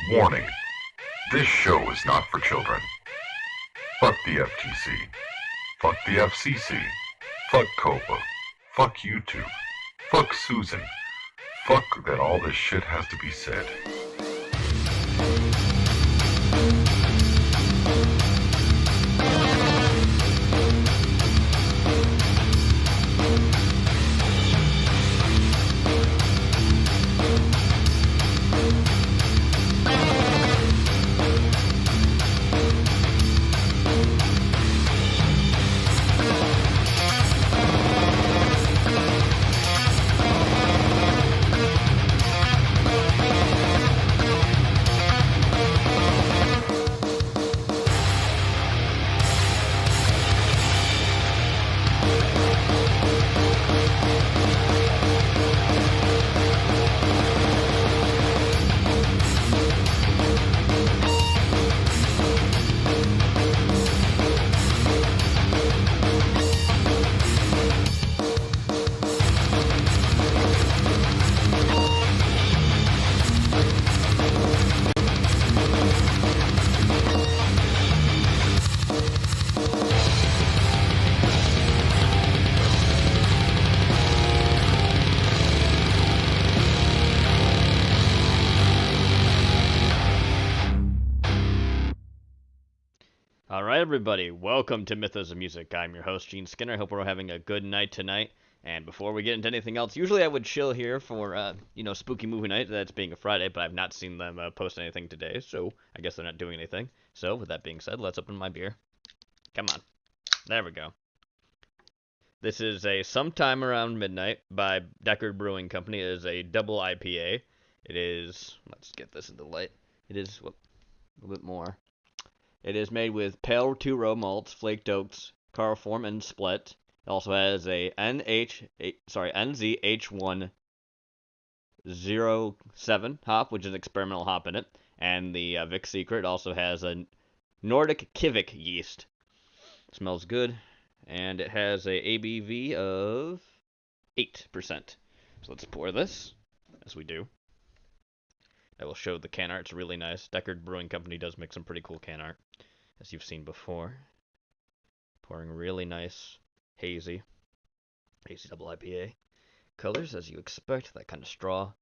Warning, this show is not for children. Fuck the FTC. Fuck the FCC. Fuck COPA. Fuck YouTube. Fuck Susan. Fuck that all this shit has to be said. Alright everybody, welcome to Mythos of Music. I'm your host, Gene Skinner. I hope we're all having a good night tonight. And before we get into anything else, usually I would chill here for, spooky movie night, that's being a Friday, but I've not seen them post anything today, so I guess they're not doing anything. So, with that being said, let's open my beer. Come on. There we go. This is a Sometime Around Midnight by Deckard Brewing Company. It is a double IPA. It is, let's get this in the light. It is, a little bit more. It is made with pale two-row malts, flaked oats, chloroform, and split. It also has a NZH107 hop, which is an experimental hop in it, and the Vic Secret also has a Nordic Kivik yeast. It smells good, and it has a ABV of 8%. So let's pour this, as we do. I will show the can art. It's really nice. Deckard Brewing Company does make some pretty cool can art, as you've seen before. Pouring really nice, hazy double IPA colors, as you expect. That kind of straw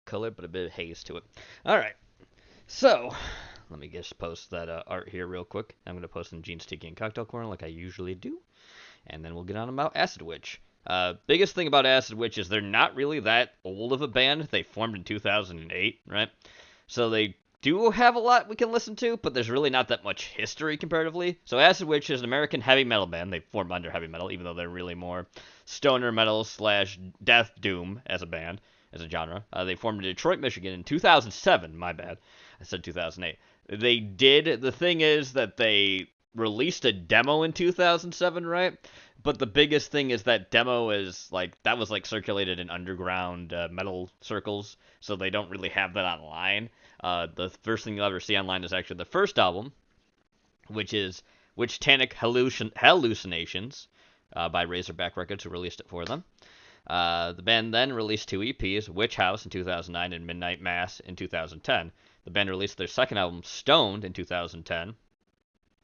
color, but a bit of haze to it. Alright, so let me just post that art here real quick. I'm going to post in Gene's Tiki and Cocktail Corner like I usually do, and then we'll get on about Acid Witch. Biggest thing about Acid Witch is they're not really that old of a band. They formed in 2008, right? So they do have a lot we can listen to, but there's really not that much history comparatively. So Acid Witch is an American heavy metal band. They form under heavy metal, even though they're really more stoner metal / death doom as a band, as a genre. They formed in Detroit, Michigan in 2007. My bad. I said 2008. The thing is that they released a demo in 2007, right? But the biggest thing is that demo is, that was, circulated in underground metal circles, so they don't really have that online. The first thing you'll ever see online is actually the first album, which is Witchtanic Hallucinations, by Razorback Records, who released it for them. The band then released 2 EPs, Witch House in 2009 and Midnight Mass in 2010. The band released their second album, Stoned, in 2010,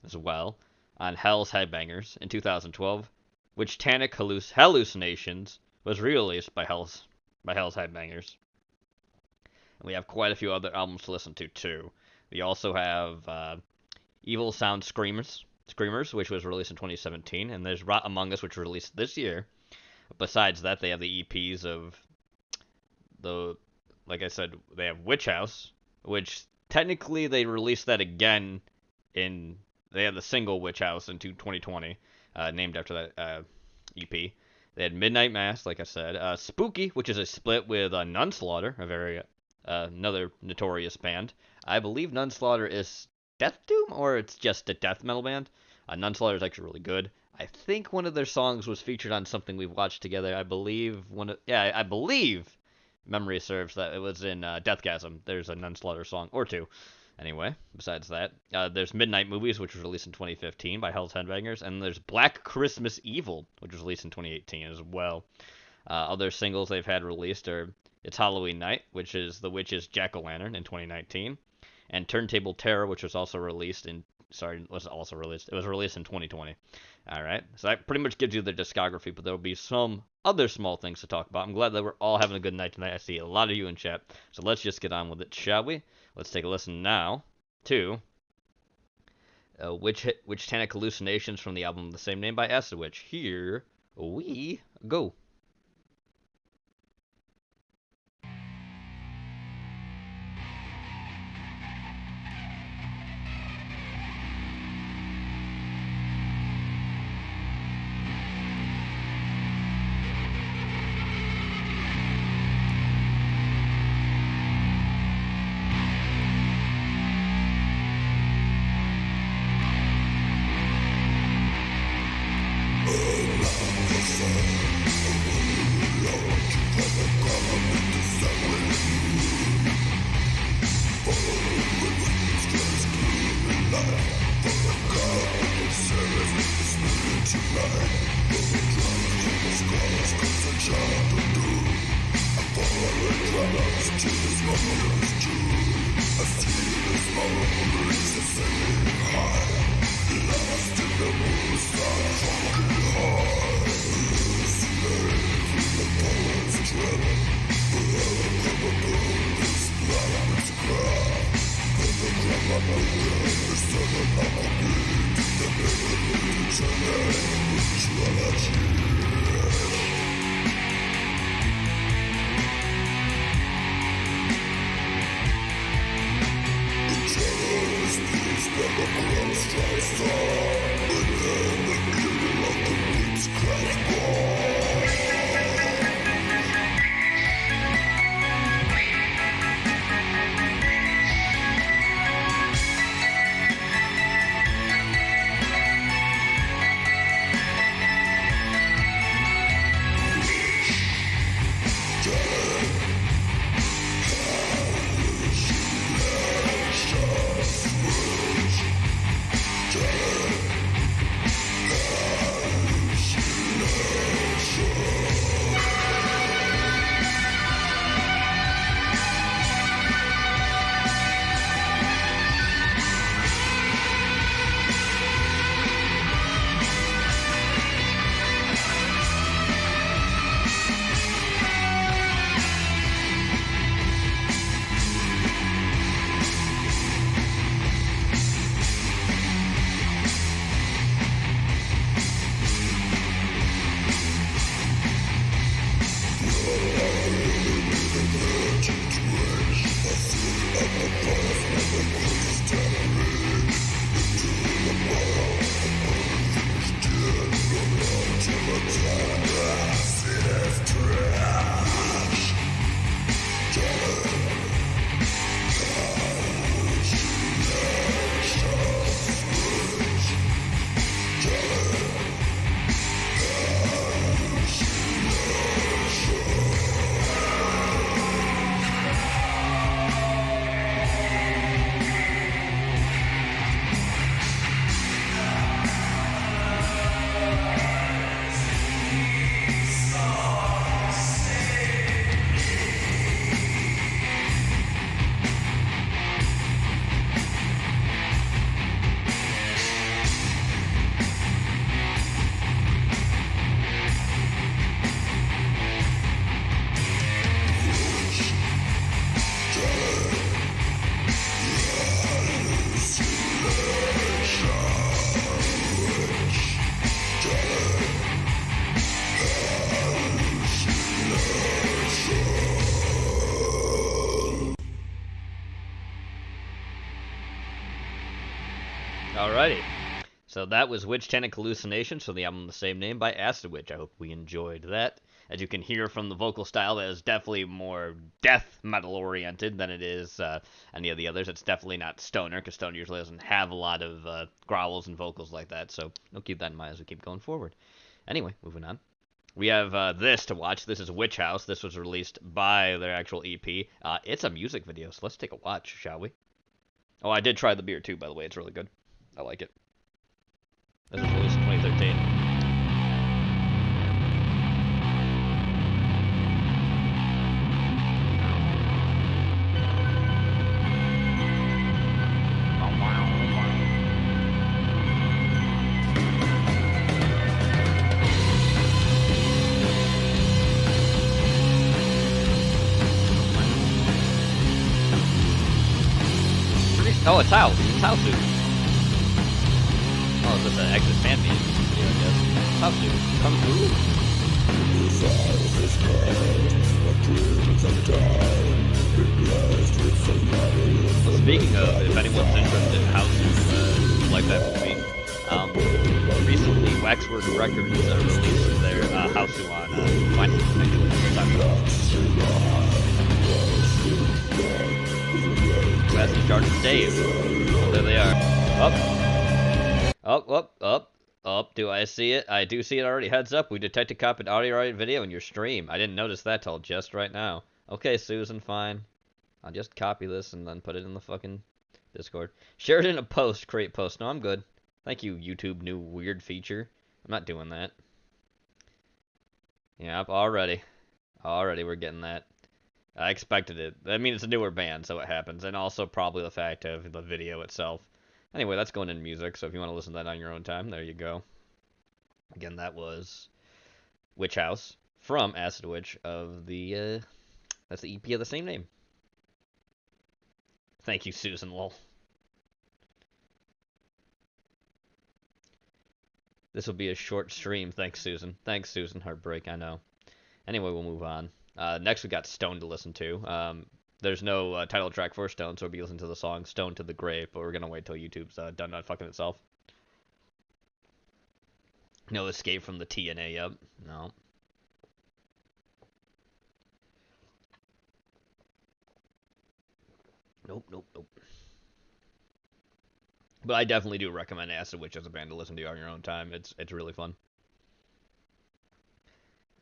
as well, on Hell's Headbangers in 2012. Witchtanic Hallucinations was re-released by Hell's Headbangers. And we have quite a few other albums to listen to, too. We also have Evil Sound Screamers, which was released in 2017, and there's Rot Among Us, which was released this year. Besides that, they have the EPs of like I said, they have Witch House, which technically they released that again they had the single Witch House in 2020. Named after that EP. They had Midnight Mass, like I said. Spooky, which is a split with Nunslaughter, another notorious band. I believe Nunslaughter is death doom, or it's just a death metal band. Nunslaughter is actually really good. I think one of their songs was featured on something we've watched together. I believe memory serves that it was in Deathgasm. There's a Nunslaughter song or two. Anyway, besides that, there's Midnight Movies, which was released in 2015 by Hell's Headbangers, and there's Black Christmas Evil, which was released in 2018 as well. Other singles they've had released are It's Halloween Night, which is The Witch's Jack-O-Lantern in 2019, and Turntable Terror, which was also released in it was released in 2020. All right, so that pretty much gives you the discography, but there'll be some other small things to talk about. I'm glad that we're all having a good night tonight. I see a lot of you in chat, so let's just get on with it, shall we? Let's take a listen now to Witch-Tanic Hallucinations from the album of the same name by Acid Witch. Here we go. Alrighty. So that was Witch-Tanic Hallucinations from the album of the same name by Acid Witch. I hope we enjoyed that. As you can hear from the vocal style, that is definitely more death metal oriented than it is any of the others. It's definitely not stoner, because stoner usually doesn't have a lot of growls and vocals like that. So we'll keep that in mind as we keep going forward. Anyway, moving on. We have this to watch. This is Witch House. This was released by their actual EP. It's a music video, so let's take a watch, shall we? Oh, I did try the beer too, by the way. It's really good. I like it. This was released in 2013. Oh, it's House. It's House Dude. Oh, is this an exit fan meeting? Yeah, I guess. House Dude. Come through. Speaking of, if anyone's interested in House Dude, like that movie, recently Waxwork Records released their House Dude on vinyl, actually. That's Jarvis Dave. Oh, there they are. Up. Do I see it? I do see it already. Heads up, we detected copied audio video in your stream. I didn't notice that till just right now. Okay, Susan, fine. I'll just copy this and then put it in the fucking Discord. Share it in a post, create post. No, I'm good. Thank you, YouTube new weird feature. I'm not doing that. Yep, already we're getting that. I expected it. I mean, it's a newer band, so it happens. And also probably the fact of the video itself. Anyway, that's going in music, so if you want to listen to that on your own time, there you go. Again, that was Witch House from Acid Witch of the, that's the EP of the same name. Thank you, Susan, lol. This will be a short stream. Thanks, Susan. Thanks, Susan. Heartbreak, I know. Anyway, we'll move on. Next, we got Stone to listen to. There's no title track for Stone, so we'll be listening to the song Stone to the Grave, but we're going to wait till YouTube's done fucking itself. No escape from the TNA, yep. No. Nope. But I definitely do recommend Acid Witch as a band to listen to on your own time. It's really fun.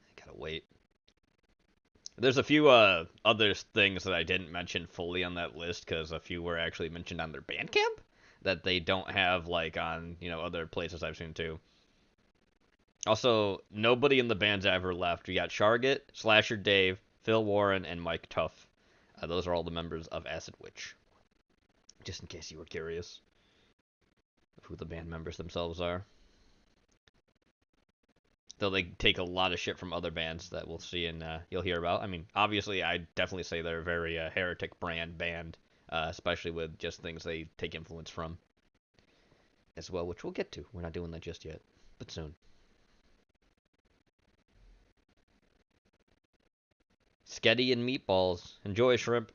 I gotta wait. There's a few other things that I didn't mention fully on that list because a few were actually mentioned on their Bandcamp that they don't have like on other places I've seen too. Also, nobody in the band's ever left. We got Shargit, Slasher Dave, Phil Warren, and Mike Tuff. Those are all the members of Acid Witch. Just in case you were curious of who the band members themselves are. Though they take a lot of shit from other bands that we'll see and you'll hear about. I mean, obviously, I definitely say they're a very heretic brand band, especially with just things they take influence from as well, which we'll get to. We're not doing that just yet, but soon. Sketty and meatballs. Enjoy, shrimp.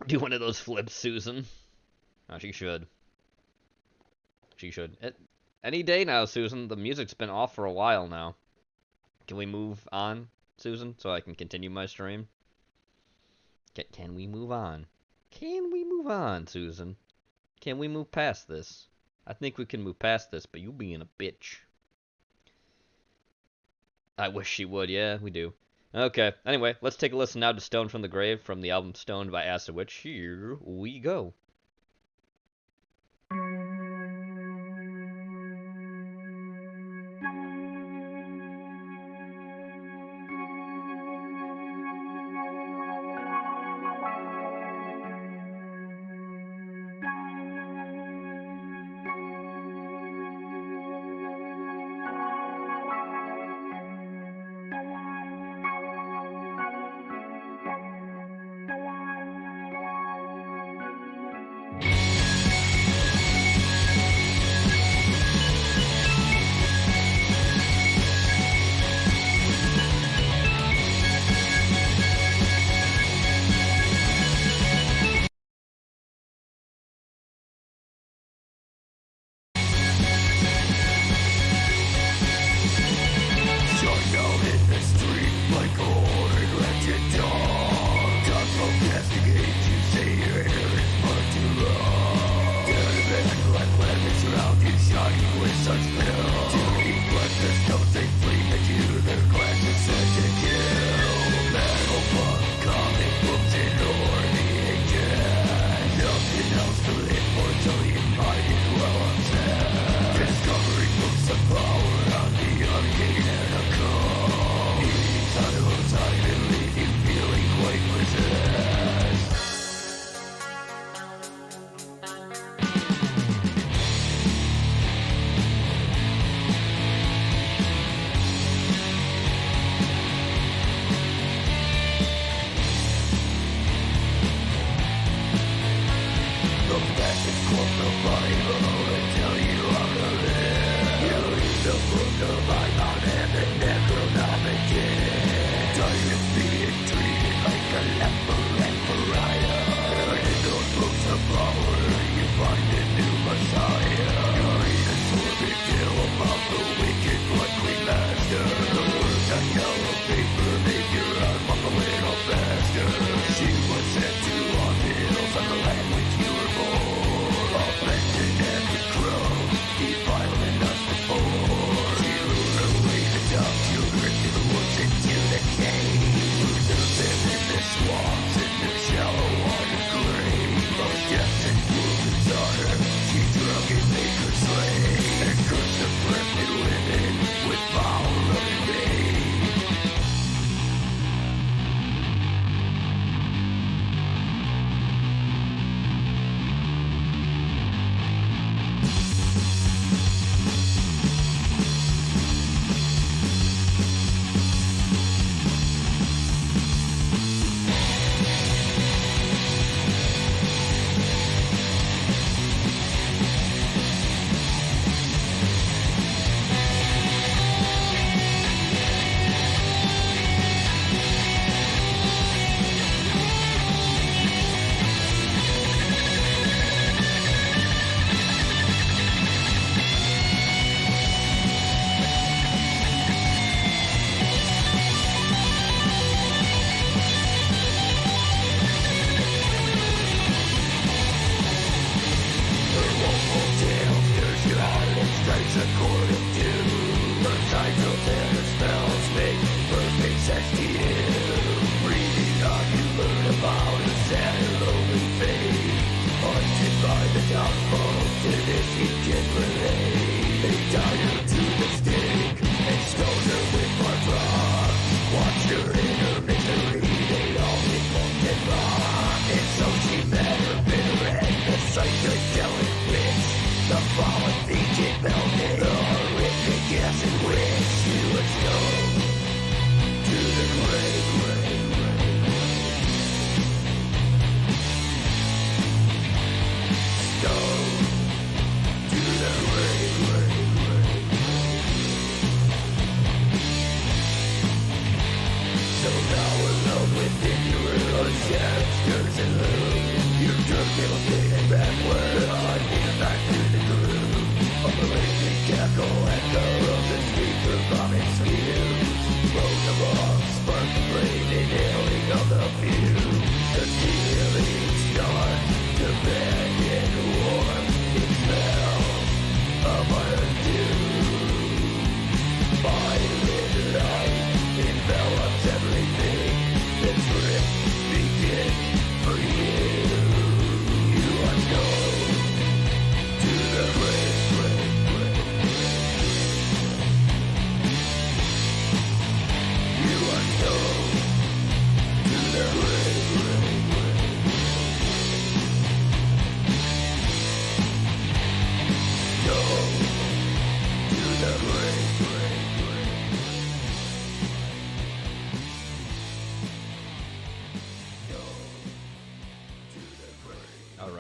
Do one of those flips, Susan. Oh, she should. She should. Any day now, Susan. The music's been off for a while now. Can we move on, Susan, so I can continue my stream? Can we move on? Can we move on, Susan? Can we move past this? I think we can move past this, but you being a bitch. I wish she would, yeah, we do. Okay, anyway, let's take a listen now to Stone from the Grave from the album Stoned by Acid Witch. Here we go.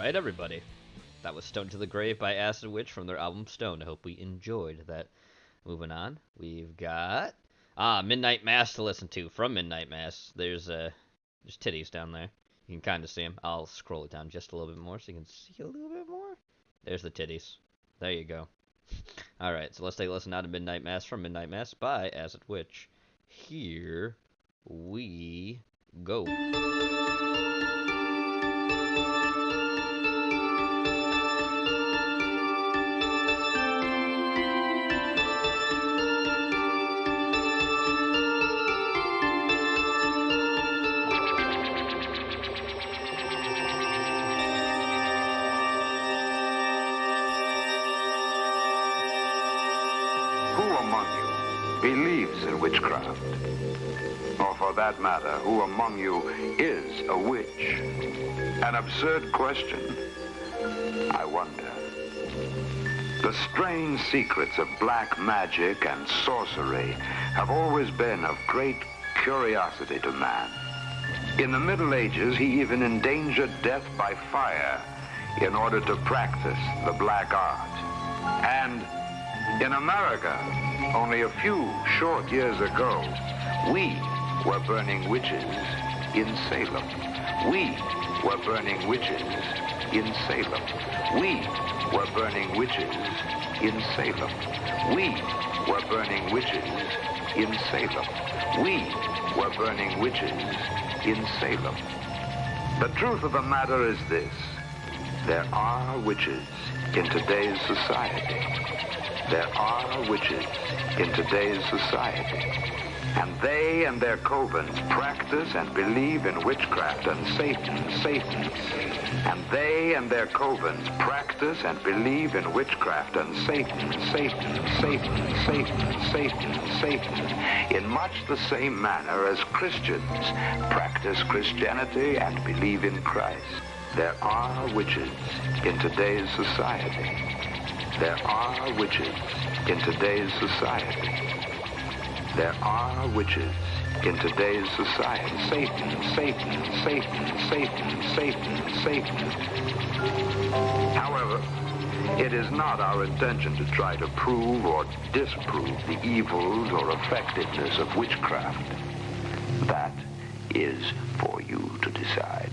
Alright, everybody. That was Stone to the Grave by Acid Witch from their album Stone. I hope we enjoyed that. Moving on, we've got Midnight Mass to listen to. From Midnight Mass, there's titties down there. You can kind of see them. I'll scroll it down just a little bit more so you can see a little bit more. There's the titties. There you go. Alright, so let's take a listen now to Midnight Mass from Midnight Mass by Acid Witch. Here we go. Believes in witchcraft? Or for that matter, who among you is a witch? An absurd question. I wonder. The strange secrets of black magic and sorcery have always been of great curiosity to man. In the Middle Ages, he even endangered death by fire in order to practice the black art. And in America, only a few short years ago, we were burning witches in Salem. We were burning witches in Salem. We were burning witches in Salem. We were burning witches in Salem. We were burning witches in Salem. The truth of the matter is this. There are witches in today's society. There are witches in today's society, and they and their covens practice and believe in witchcraft and Satan. And they and their covens practice and believe in witchcraft and Satan, in much the same manner as Christians practice Christianity and believe in Christ. There are witches in today's society. There are witches in today's society. There are witches in today's society. Satan. However, it is not our intention to try to prove or disprove the evils or effectiveness of witchcraft. That is for you to decide.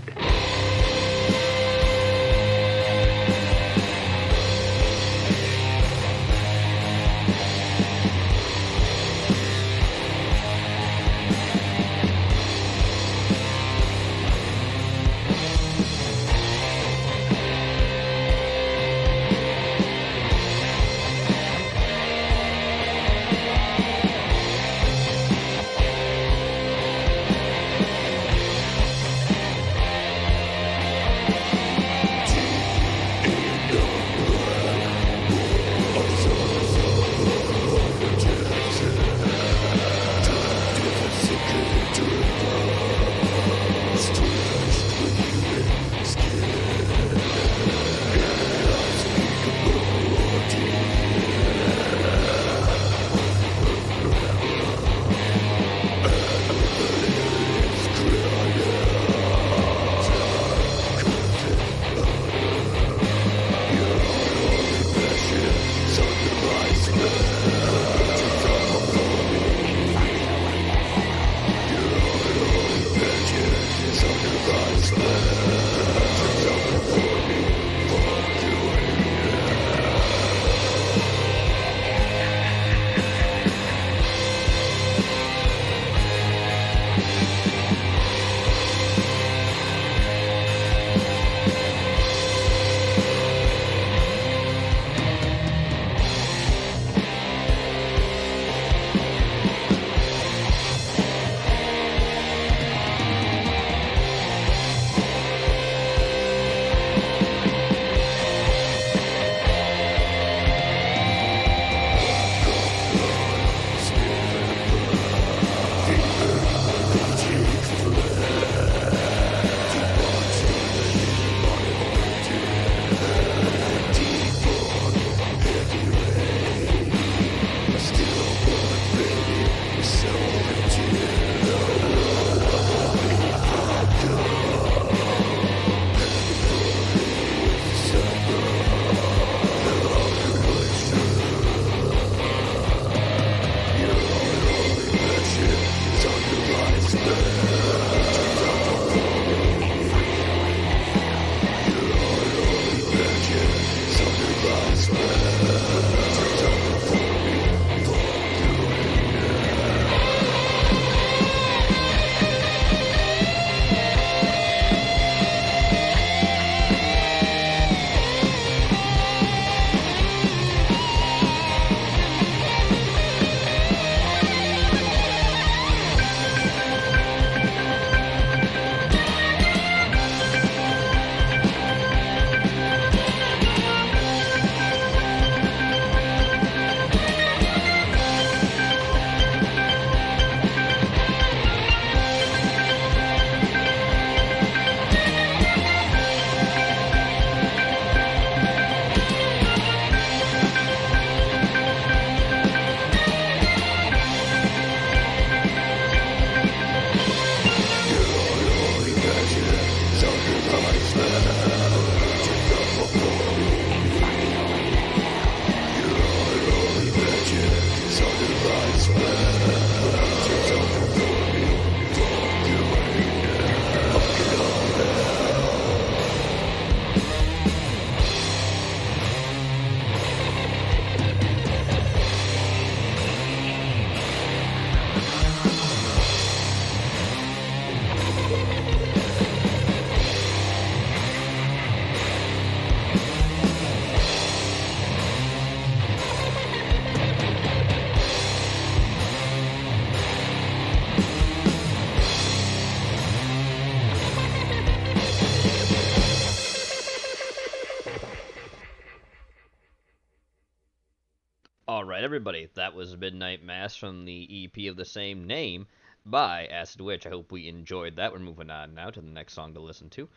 Alright, everybody, that was Midnight Mass from the EP of the same name by Acid Witch. I hope we enjoyed that. We're moving on now to the next song to listen to.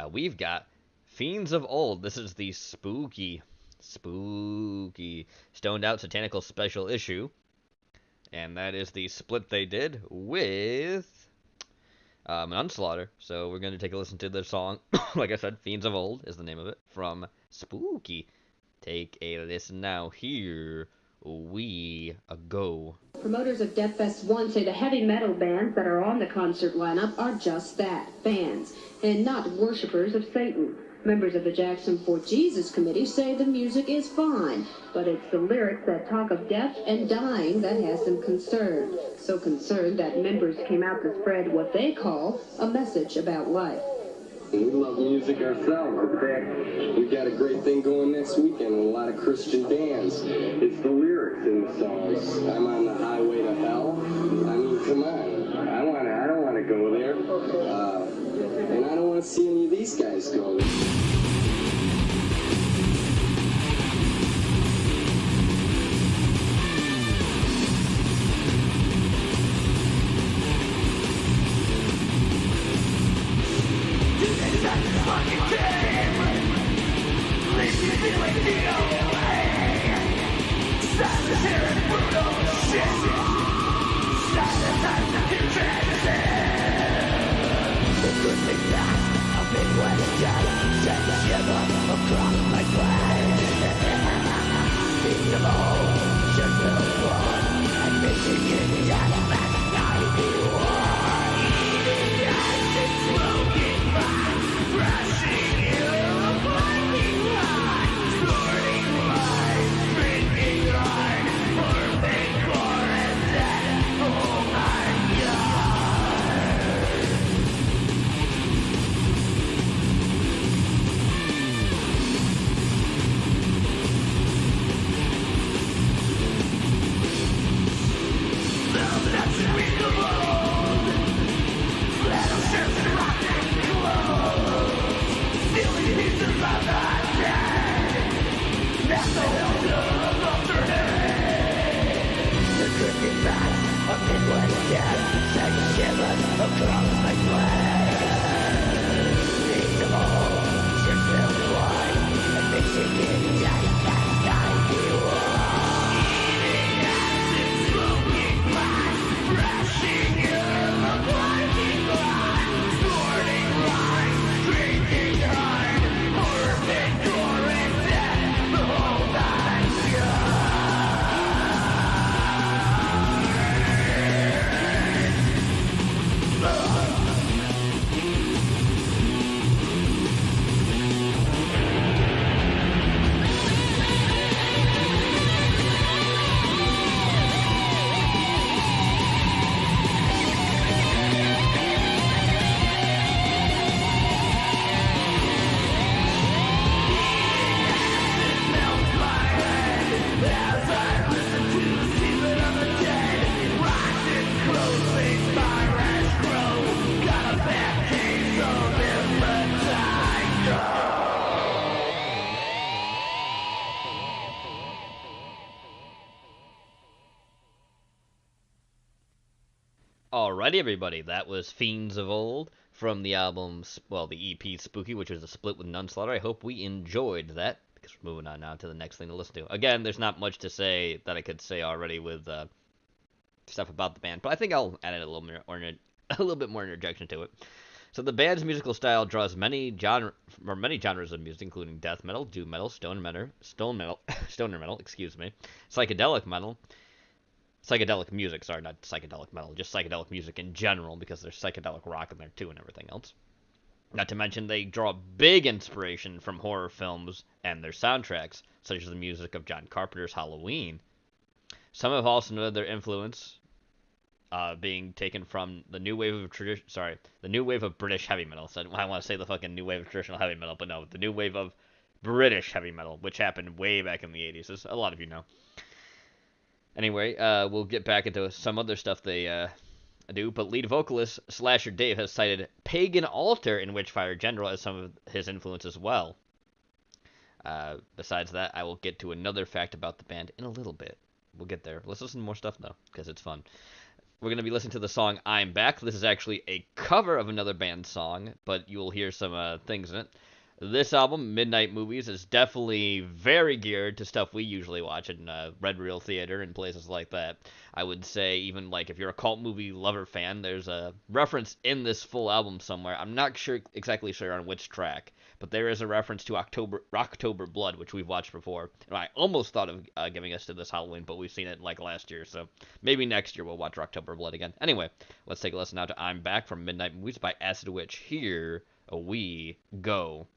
We've got Fiends of Old. This is the spooky Stoned Out Satanical Special Issue. And that is the split they did with Manslaughter. So we're going to take a listen to the song. Like I said, Fiends of Old is the name of it, from Spooky. Take a listen now. Here we go. Promoters of Death Fest 1 say the heavy metal bands that are on the concert lineup are just that, fans, and not worshippers of Satan. Members of the Jackson for Jesus Committee say the music is fine, but it's the lyrics that talk of death and dying that has them concerned. So concerned that members came out to spread what they call a message about life. We love music ourselves. In fact, we've got a great thing going next weekend with a lot of Christian bands. It's the lyrics in the songs. I'm on the highway to hell. I mean, come on. I don't want to go there. And I don't want to see any of these guys go there. Alrighty, everybody, that was Fiends of Old from the album, well, the EP Spooky, which was a split with Nunslaughter. I hope we enjoyed that, because we're moving on now to the next thing to listen to. Again, there's not much to say that I could say already with stuff about the band, but I think I'll add a little bit more interjection to it. So the band's musical style draws many genres of music, including death metal, doom metal, stoner metal, excuse me, psychedelic metal. Psychedelic music, sorry, not psychedelic metal, just psychedelic music in general, because there's psychedelic rock in there too and everything else. Not to mention, they draw big inspiration from horror films and their soundtracks, such as the music of John Carpenter's Halloween. Some have also noted their influence being taken from the new wave of British heavy metal. So I want to say the fucking new wave of traditional heavy metal, but no, the new wave of British heavy metal, which happened way back in the 80s, as a lot of you know. Anyway, we'll get back into some other stuff they do, but lead vocalist Slasher Dave has cited Pagan Altar in Witchfire General as some of his influence as well. Besides that, I will get to another fact about the band in a little bit. We'll get there. Let's listen to more stuff, though, because it's fun. We're going to be listening to the song I'm Back. This is actually a cover of another band's song, but you will hear some things in it. This album, Midnight Movies, is definitely very geared to stuff we usually watch in Red Reel Theater and places like that. I would say even like if you're a cult movie lover fan, there's a reference in this full album somewhere. I'm not exactly sure on which track, but there is a reference to October Blood, which we've watched before. And I almost thought of giving us to this Halloween, but we've seen it like last year, so maybe next year we'll watch October Blood again. Anyway, let's take a listen now to I'm Back from Midnight Movies by Acid Witch. Here we go.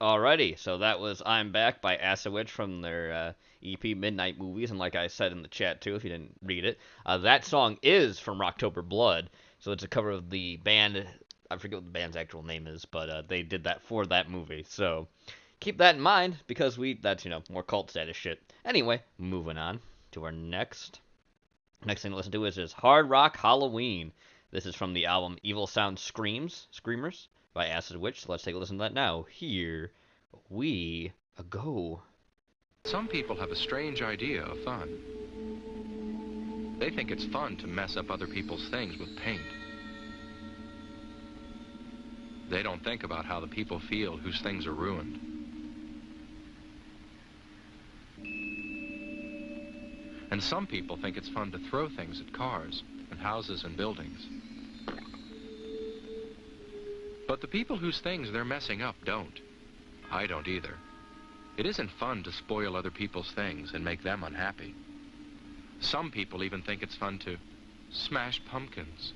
Alrighty, so that was I'm Back by Acid Witch from their EP Midnight Movies, and like I said in the chat too, if you didn't read it, that song is from Rocktober Blood, so it's a cover of the band, I forget what the band's actual name is, but they did that for that movie, so keep that in mind, because that's, more cult status shit. Anyway, moving on to our next thing to listen to is Hard Rock Halloween. This is from the album Evil Sound Screamers, by Acid Witch. Let's take a listen to that now. Here we go. Some people have a strange idea of fun. They think it's fun to mess up other people's things with paint. They don't think about how the people feel whose things are ruined. And some people think it's fun to throw things at cars and houses and buildings. But the people whose things they're messing up don't. I don't either. It isn't fun to spoil other people's things and make them unhappy. Some people even think it's fun to smash pumpkins.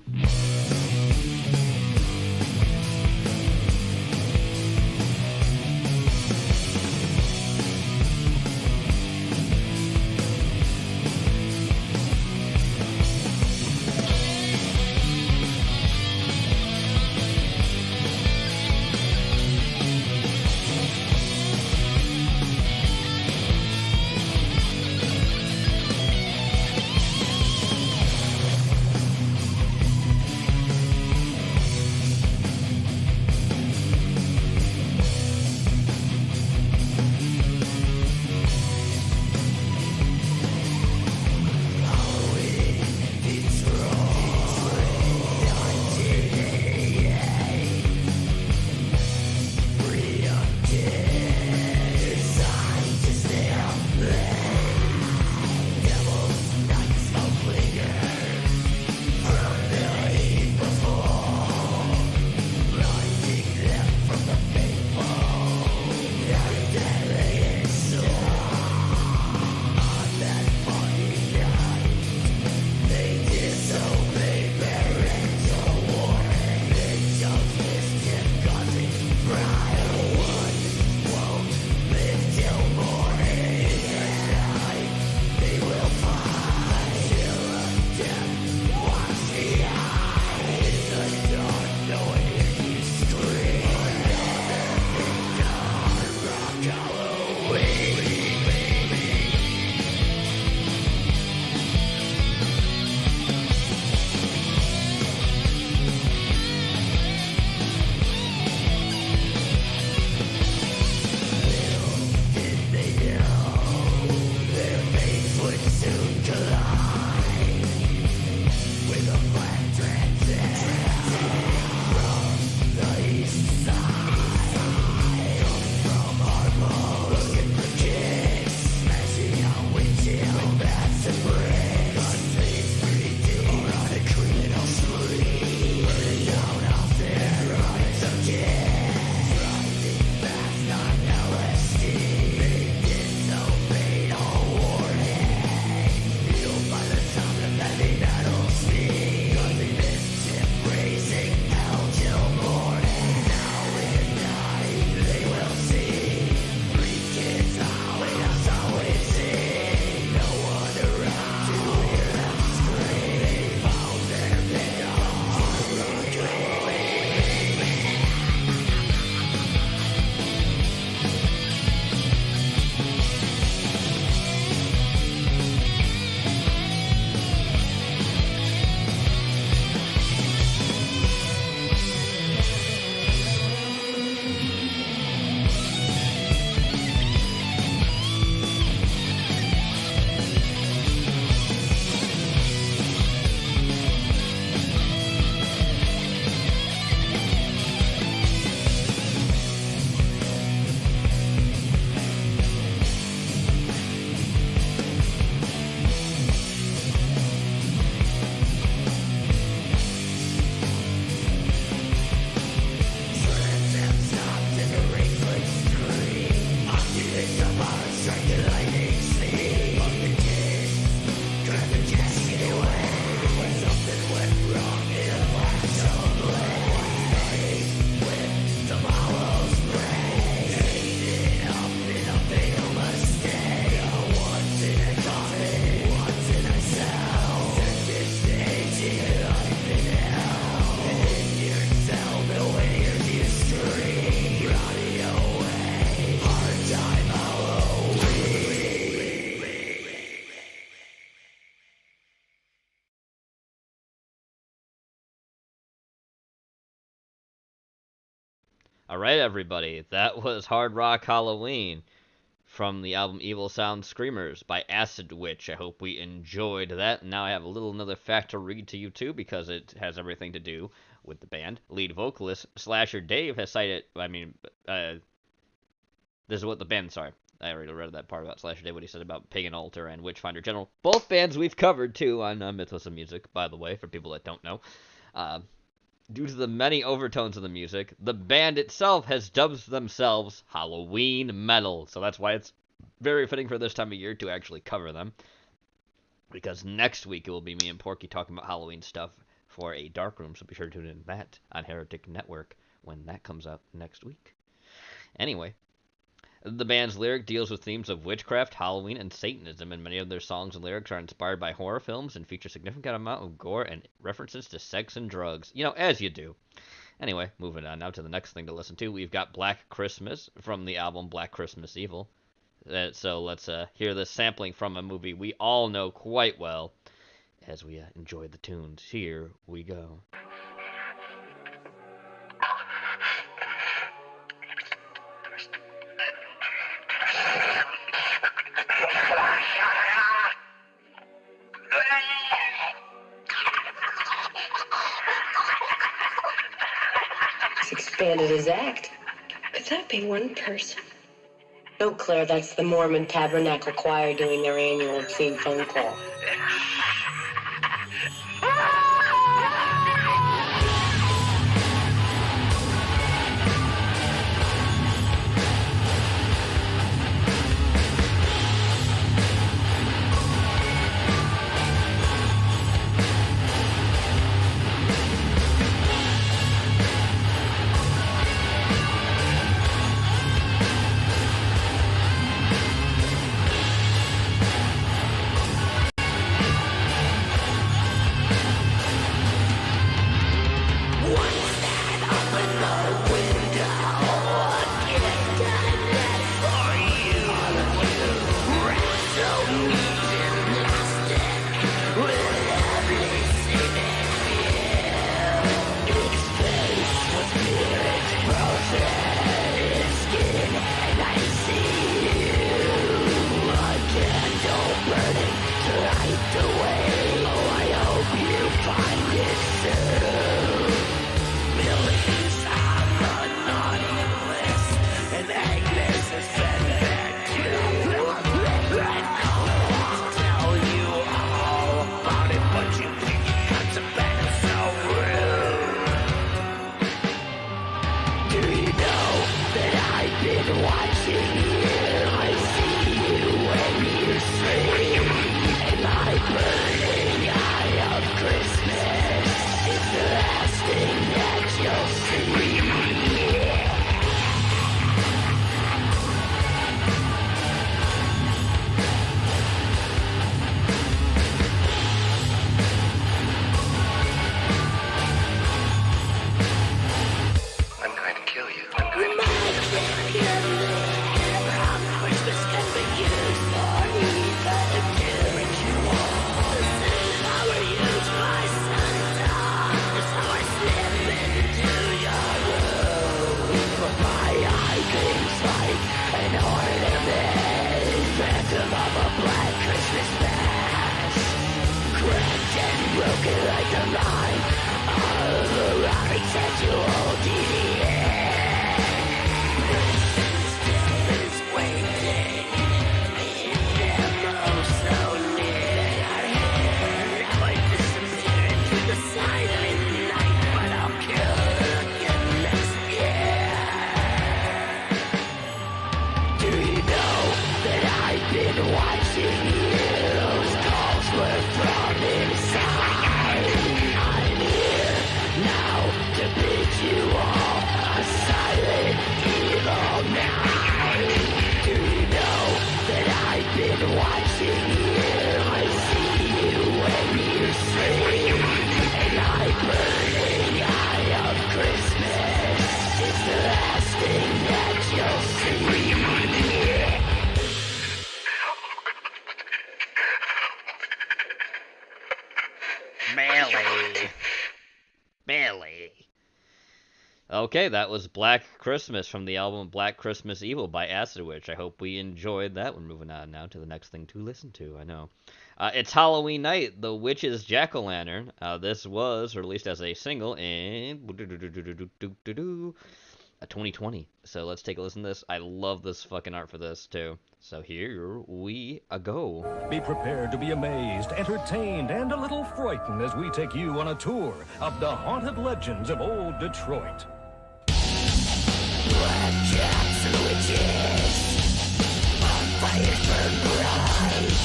All right, everybody, that was Hard Rock Halloween from the album Evil Sound Screamers by Acid Witch. I hope we enjoyed that. Now I have another fact to read to you too, because it has everything to do with the band. Lead vocalist Slasher Dave has cited, this is what the band, sorry, I already read that part about Slasher Dave, what he said about Pagan Altar and Witchfinder General. Both bands we've covered too on Mythos of Music, by the way, for people that don't know. Due to the many overtones of the music, the band itself has dubbed themselves Halloween Metal. So that's why it's very fitting for this time of year to actually cover them. Because next week it will be me and Porky talking about Halloween stuff for a dark room. So be sure to tune in to that on Heretic Network when that comes out next week. Anyway, the band's lyric deals with themes of witchcraft, Halloween, and Satanism, and many of their songs and lyrics are inspired by horror films and feature a significant amount of gore and references to sex and drugs. You know, as you do. Anyway, moving on now to the next thing to listen to. We've got Black Christmas from the album Black Christmas Evil. So let's hear this sampling from a movie we all know quite well as we enjoy the tunes. Here we go. Expanded his act. Could that be one person? No, Claire, that's the Mormon Tabernacle Choir doing their annual obscene phone call. Okay, that was Black Christmas from the album Black Christmas Evil by Acid Witch. I hope we enjoyed that. We're moving on now to the next thing to listen to. I know. It's Halloween Night, The Witch's Jack-O-Lantern. This was released as a single in 2020. So let's take a listen to this. I love this fucking art for this too. So here we go. Be prepared to be amazed, entertained, and a little frightened as we take you on a tour of the haunted legends of old Detroit. Black cats and witches, bonfires burn bright,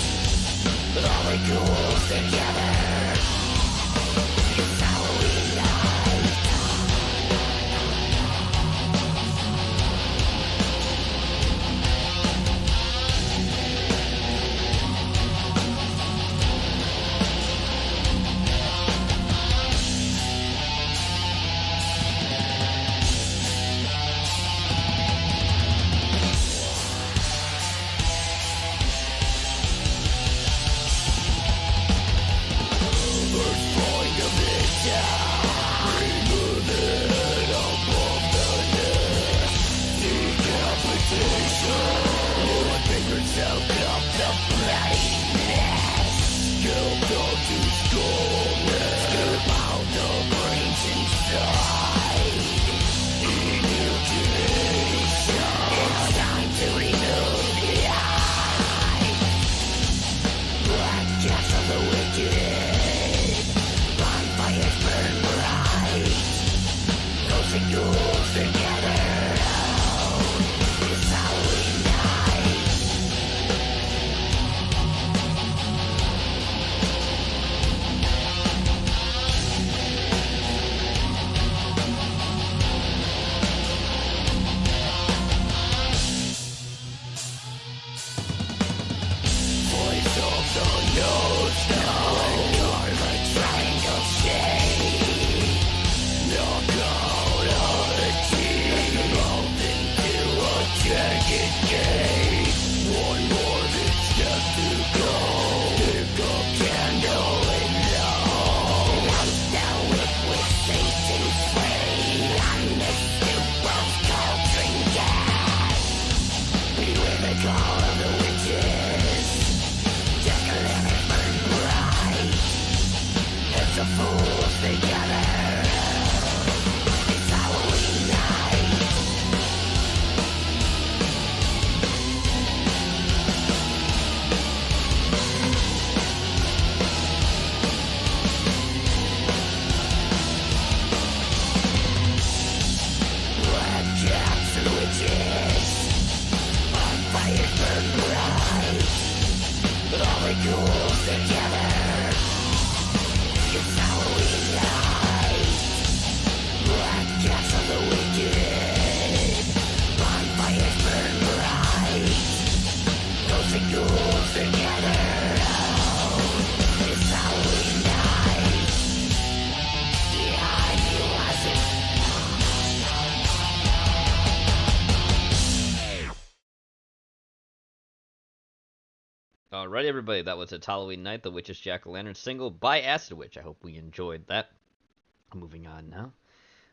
with all the ghouls together. It's Halloween night. Alright, everybody, that was It's Halloween Night, The Witch's Jack-O-Lantern single by Acid Witch. I hope we enjoyed that. Moving on now.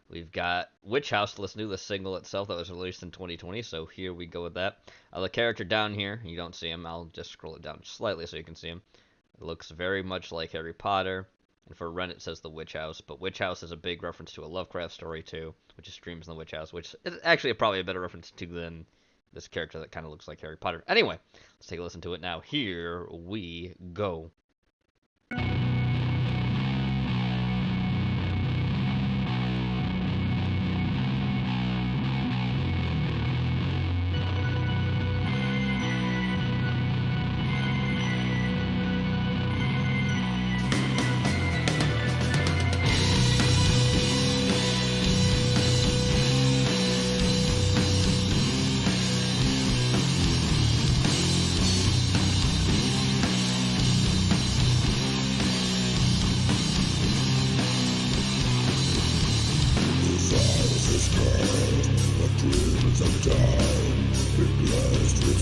We've got Witch House to listen to, the single itself that was released in 2020, so here we go with that. The character down here, you don't see him, I'll just scroll it down slightly so you can see him. It looks very much like Harry Potter, and for Ren it says the Witch House, but Witch House is a big reference to a Lovecraft story too, which is Dreams in the Witch House, which is actually probably a better reference to than this character that kind of looks like Harry Potter. Anyway, let's take a listen to it now. Here we go.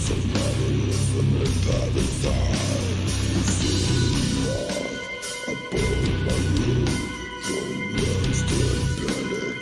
Above my room, from west and panic,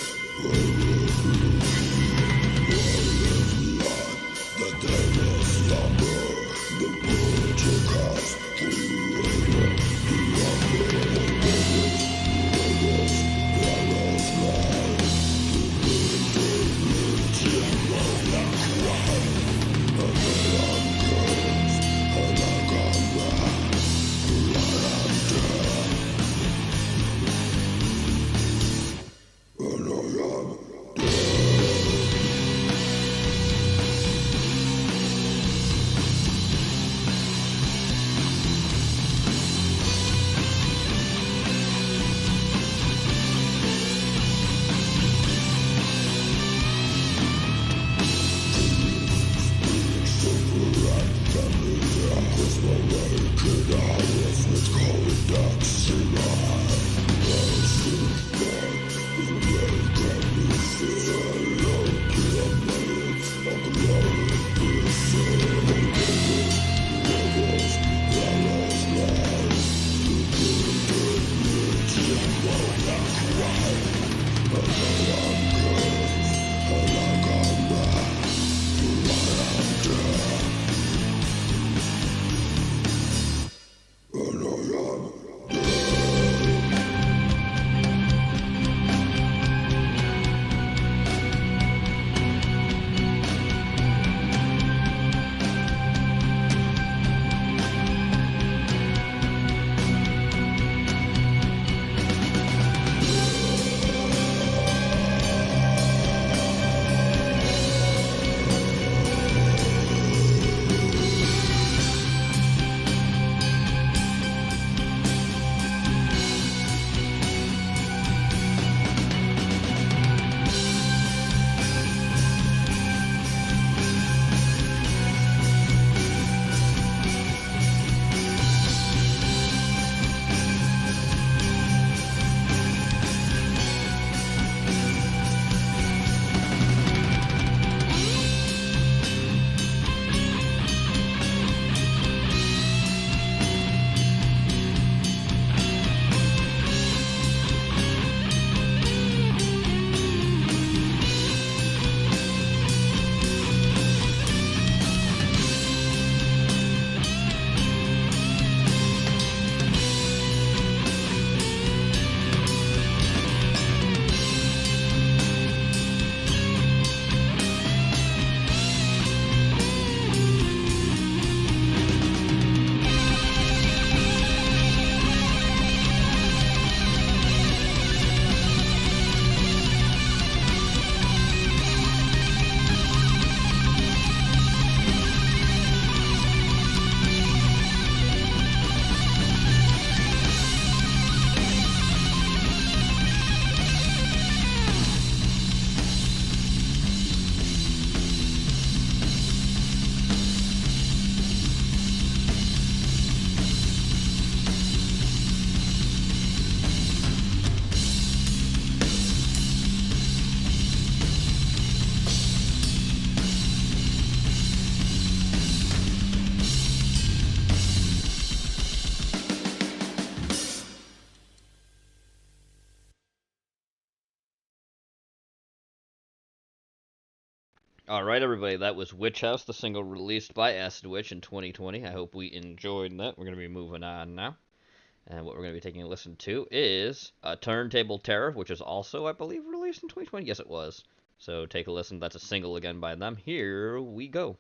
Alright, everybody, that was Witch House, the single released by Acid Witch in 2020. I hope we enjoyed that. We're going to be moving on now. And what we're going to be taking a listen to is Turntable Terror, which is also, I believe, released in 2020. Yes, it was. So take a listen. That's a single again by them. Here we go.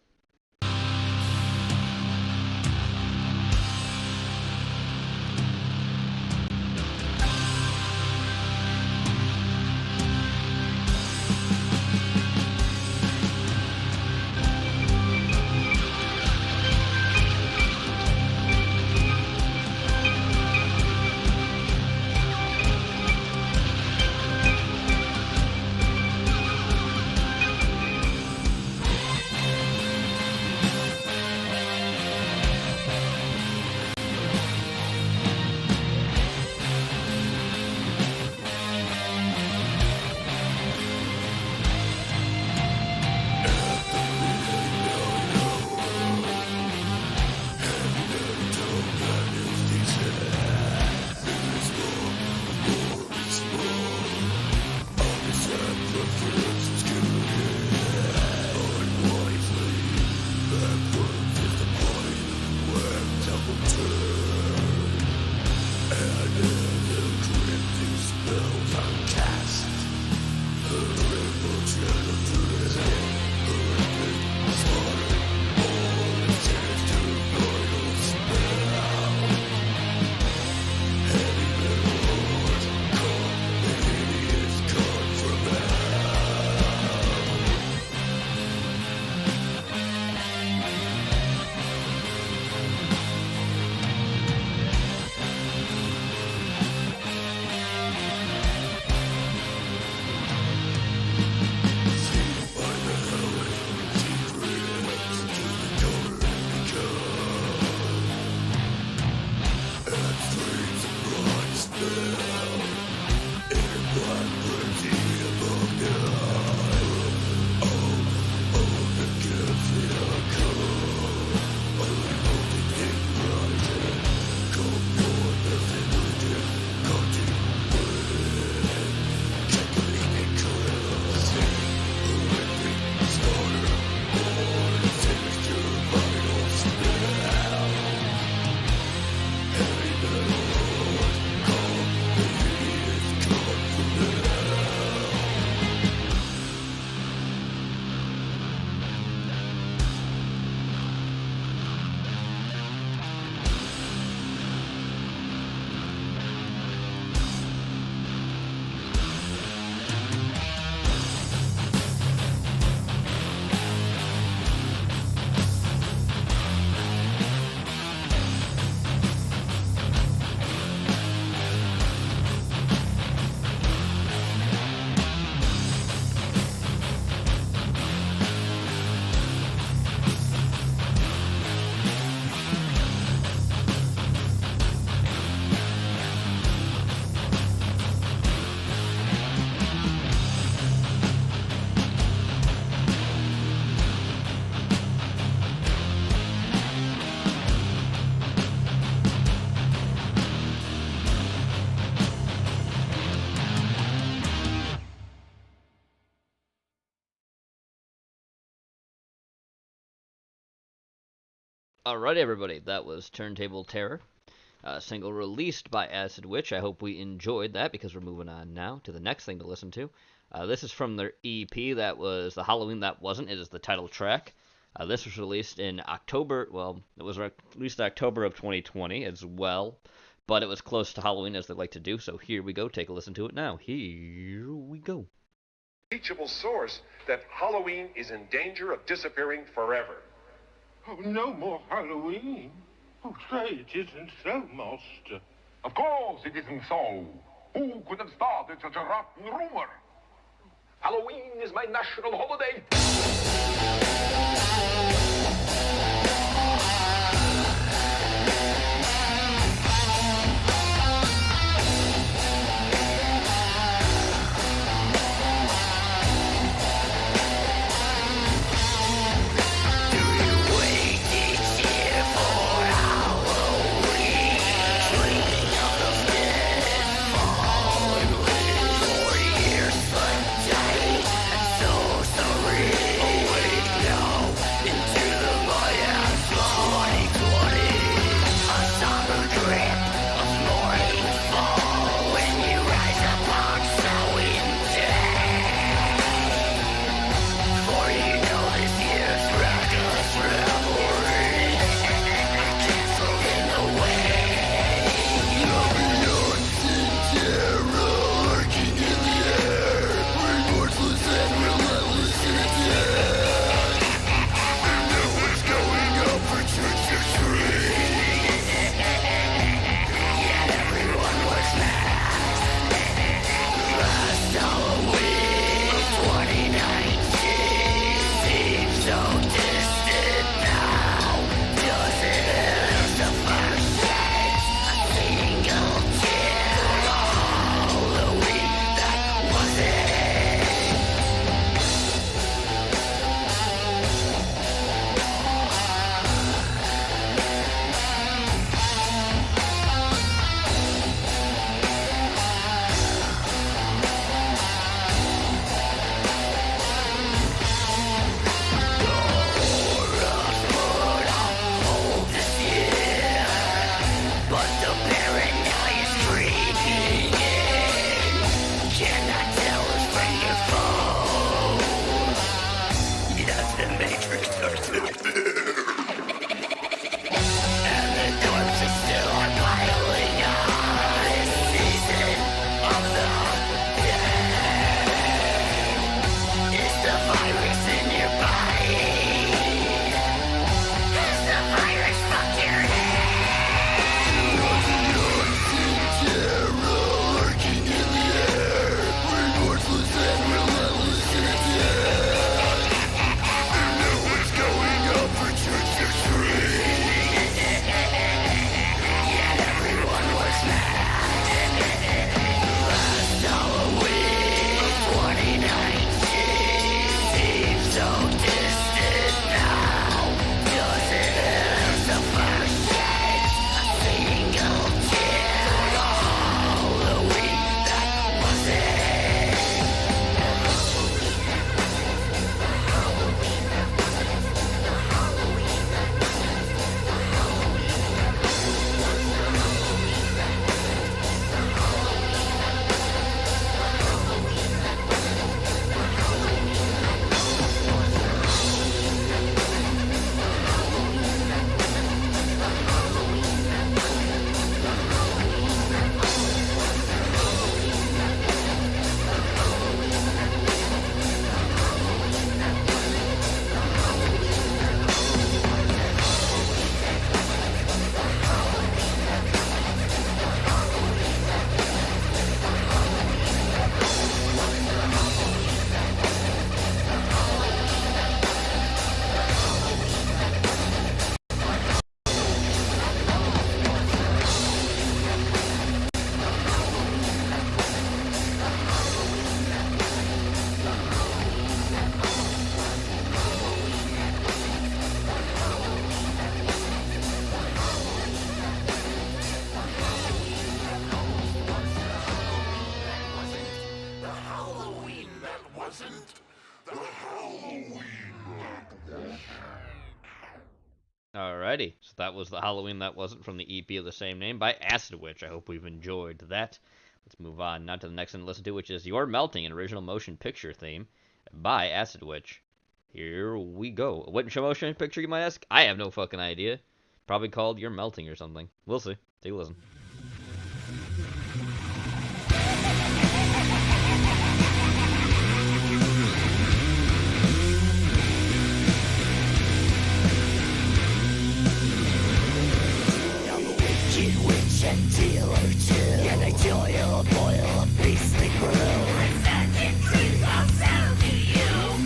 Alright, everybody, that was Turntable Terror, a single released by Acid Witch. I hope we enjoyed that, because we're moving on now to the next thing to listen to. This is from their EP that was The Halloween That Wasn't. It is the title track. This was released in October, well, it was released in October of 2020 as well, but it was close to Halloween, as they like to do, so here we go. Take a listen to it now. Here we go. Reachable source that Halloween is in danger of disappearing forever. Oh, no more Halloween. Oh, say, it isn't so, Master. Of course it isn't so. Who could have started such a rotten rumor? Halloween is my national holiday. Alrighty, so that was the Halloween That Wasn't from the EP of the same name by Acid Witch. I hope we've enjoyed that. Let's move on now to the next one to listen to, which is You're Melting, an original motion picture theme by Acid Witch. Here we go. What motion picture, you might ask? I have no fucking idea. Probably called You're Melting or something. We'll see. Take a listen. And dealer too. And I tell you a boil of beastly brew. I'm sending truth, I'll sell to you.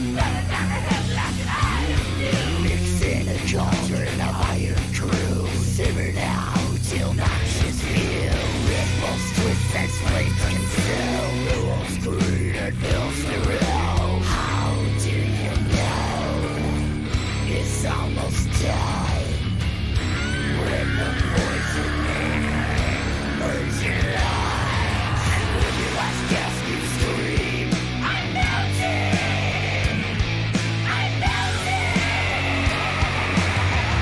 Mix in a cauldron of iron crew. Simmer now till noxious view. Ripples, twists, and flames consume. Rules screen and fills the room. How do you know? It's almost time. When the poison burns your eyes, and with your last gasp you scream, I'm melting! I'm melting!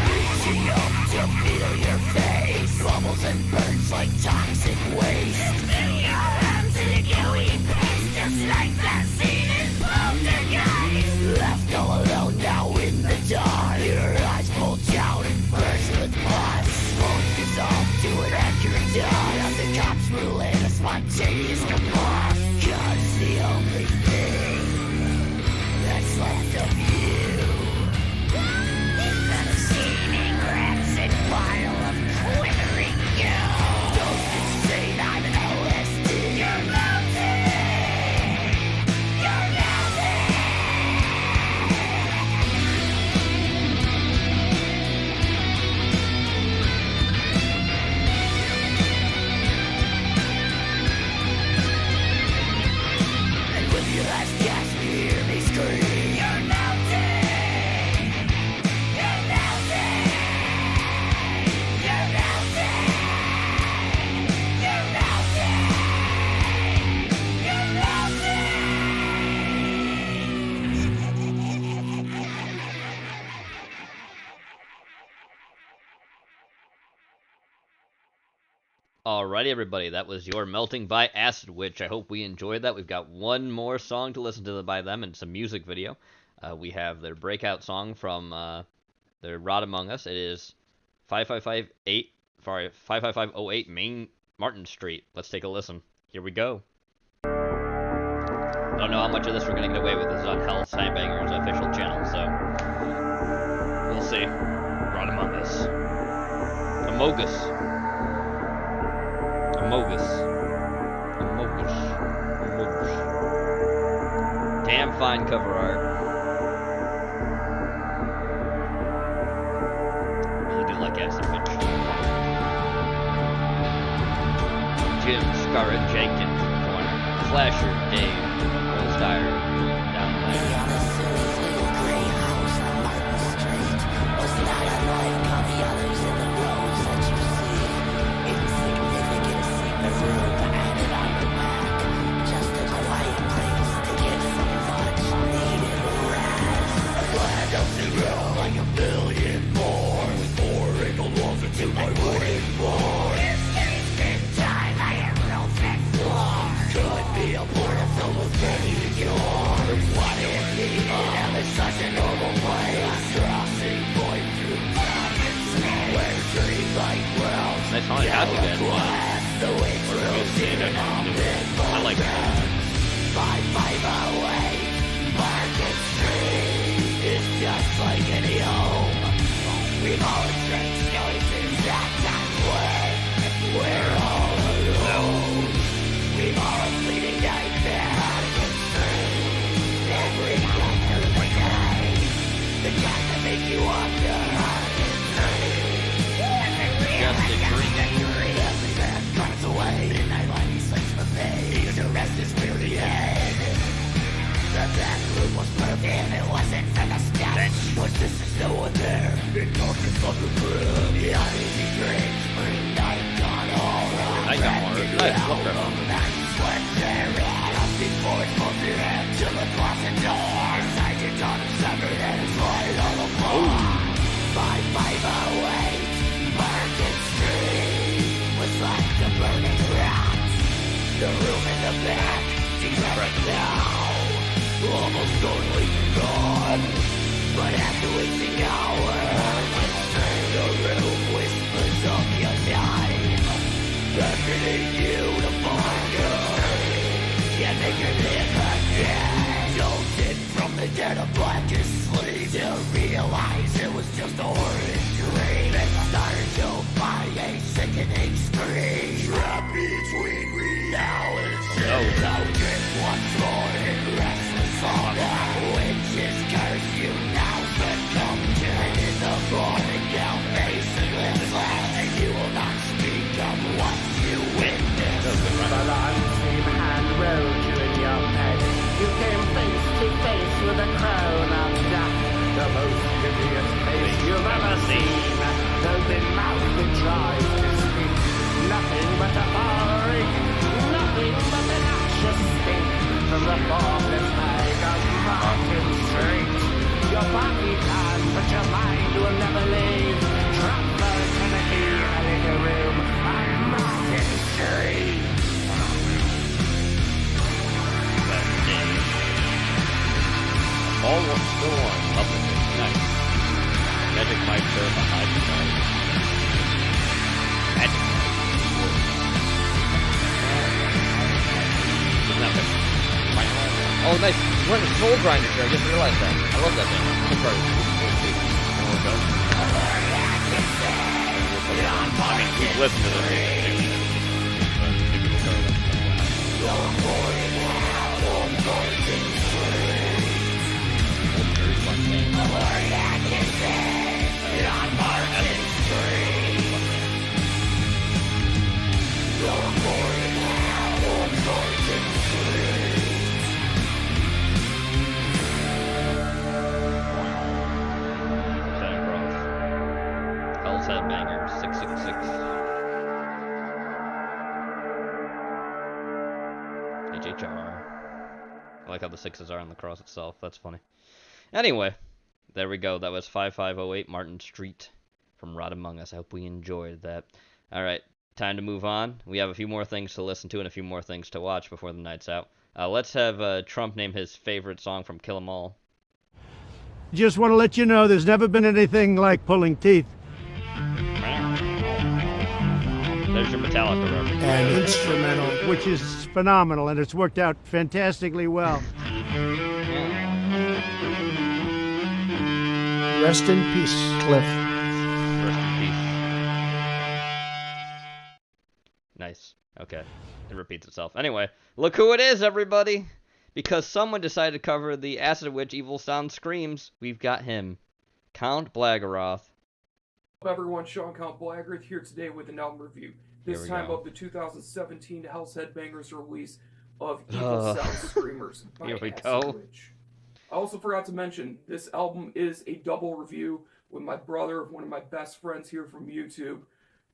Reaching up to feel your face, bubbles and burns like toxic waste. Spin your arms in a gooey paste, just like that scene in Poltergeist. Left all alone now in the dark, your eyes pull down and burst with pus. Bones dissolve to an accurate dot as the cops rule in a spontaneous combust. 'Cause the only thing that's left of you is that steaming rancid pile of quivering goo. Don't insane, I'm an LSD. You're melting! You're melting! And with your last gasp, you hear me scream. You're melting! You're melting! You're melting! You're melting! You're melting! Alrighty, everybody, that was You're Melting by Acid Witch. I hope we enjoyed that. We've got one more song to listen to by them, and it's a music video. We have their breakout song from their Rot Among Us. It is 55508 Main Martin Street. Let's take a listen. Here we go. Don't know how much of this we're going to get away with. This is on Hell's Headbangers official channel, so we'll see. Rot Among Us. Amogus. Damn fine cover art. Really do like Acid Witch. Jim, Scarlet, Jenkins, Corner, Flasher, Dave, Will Steyer, down the lane. Like a billion more, pouring the walls into my wooden floor. If there's been time, I have no fifth floor. Could be a portal filled with meteor. What if the hell is such a normal place? Crossing point through time and space, where dreamlike worlds Nice song, it has again. the way through I like that. 558 Market Street. It's just like any home. We've all experienced noises that time we're all alone. We've all a fleeting nightmare out of constraint. Every night of the day, the kind that make you wonder how to Just a dream. every man runs away. Midnight light sleeps for me. The rest is really end. The back room was perfect. It wasn't for the stench. But this is no one there. It darkens on the brim. The uneasy dreams bring night gone horror. Night Gone Horror. Nice, love that song. Nights when there is up before it's both your head till the closet door. Inside your dawn is severed and it's right on the floor. 550 the room in the back. She's right now, almost totally gone. But after wasting hours, the room whispers of your name, beckoning you to find her. You make her live again, jolted from the dead of blackest sleep, to realize it was just a horrid dream. It startled by a sickening scream, trapped between realities. Out once more in restless hunger, witch's curse you now succumb to. And in the morning you'll face this land, and you will not speak of what you witnessed. The unseen hand rode you in your bed. You came face to face with a crown of death, the most hideous face you've ever seen. Open mouth that tries to speak, nothing but a foreign, nothing but an noxious stink from the formless bag of Martin Street. Your body can, but your mind will never leave. Trapped for eternity in a little room on Martin Street. All one storm, up in the night. Magic might serve a high tonight. Magic might. Isn't that big? Oh, nice. He's wearing a soul grinder here. I just realized that. I love that thing. I'm sorry. Listen to this. Hell's Headbanger 666. HHR. I like how the sixes are on the cross itself. That's funny. Anyway, there we go. That was 5508 Martin Street from Rot Among Us. I hope we enjoyed that. Alright, time to move on. We have a few more things to listen to and a few more things to watch before the night's out. Let's have Trump name his favorite song from Kill 'Em All. Just want to let you know there's never been anything like pulling teeth. There's your Metallica reference. And instrumental, which is phenomenal, and it's worked out fantastically well. Rest in peace, Cliff. Rest in peace. Nice. Okay. It repeats itself. Anyway, look who it is, everybody! Because someone decided to cover the Acid Witch Evil Sound Screams, we've got him. Count Blaggeroth. Hello everyone, Sean Count Blaggeroth here today with an album review. This time of the 2017 Hell's Headbangers release of Evil Sound Screamers by Here we Acid go. Witch. I also forgot to mention, this album is a double review with my brother, one of my best friends here from YouTube,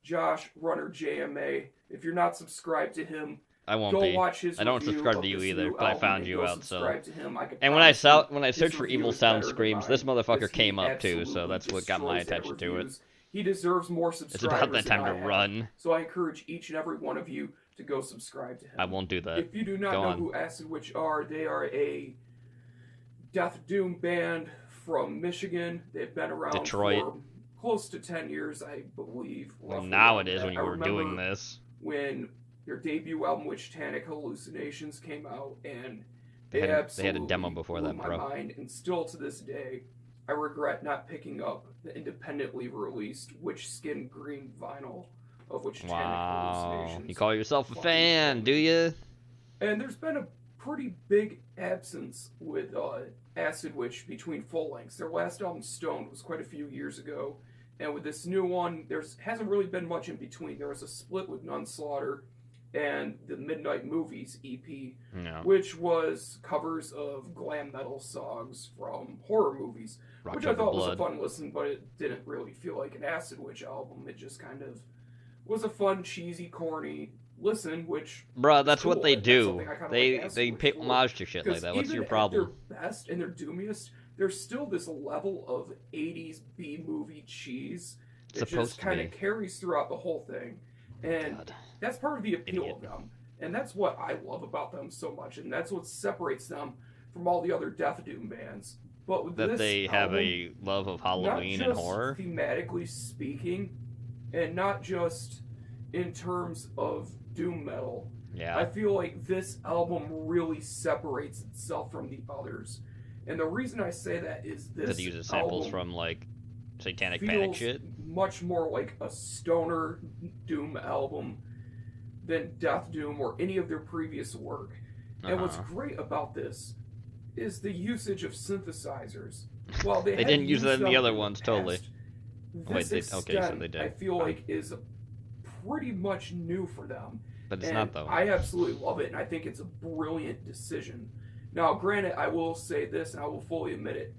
Josh Runner JMA. If you're not subscribed to him, I won't go be. watch his I don't review subscribe of to you this either, new but I album found and you go out, so. subscribe to him. And when I promise you, searched his for review Evil is Sound better than Screams, mine, this motherfucker because came he up too, so absolutely that's what got my destroys their attention to it. reviews. He deserves more subscribers. It's about that time than to I have. run. So I encourage each and every one of you to go subscribe to him. I won't do that. If you do not Go know on. who Acid Witch are, they are a death doom band from Michigan. They've been around Detroit. for close to 10 years, I believe. Well, roughly now around it is that. when you I were doing remember this. when their debut album, Witch-Tanic Hallucinations, came out, and They had absolutely a demo before blew that, my bro. mind, and still to this day, I regret not picking up the independently released Witch Skin Green vinyl of Witch-Tanic Wow. Hallucinations. You call yourself a fan, do you? And there's been a pretty big absence with Acid Witch between full lengths. Their last album, Stoned, was quite a few years ago, and with this new one, hasn't really been much in between. There was a split with Nunslaughter and the Midnight Movies EP, which was covers of glam metal songs from horror movies, Rock which I Chapter thought was Blood. a fun listen, but it didn't really feel like an Acid Witch album. It just kind of was a fun, cheesy, corny listen, which Bruh, that's cool. what they That's do. something I kinda They like Acid they Witch pay for. homage to shit like that. What's Even your at problem? their best and their doomiest, there's still this level of 80s B-movie cheese that Supposed just to kind be. of carries throughout the whole thing. And that's part of the appeal of them. And that's what I love about them so much, and that's what separates them from all the other Death Doom bands. But with That this they have a love of Halloween and horror? Thematically speaking, and not just in terms of doom metal. Yeah. I feel like this album really separates itself from the others. And the reason I say that is this That uses samples album from, like, Satanic feels Panic shit? much more like a stoner doom album than Death Doom or any of their previous work. And what's great about this is the usage of synthesizers. Well, they didn't use that in the other past, ones, totally. This Wait, okay, so they did. I feel like is pretty much new for them. But it's and not, though. I absolutely love it, and I think it's a brilliant decision. Now, granted, I will say this, and I will fully admit it.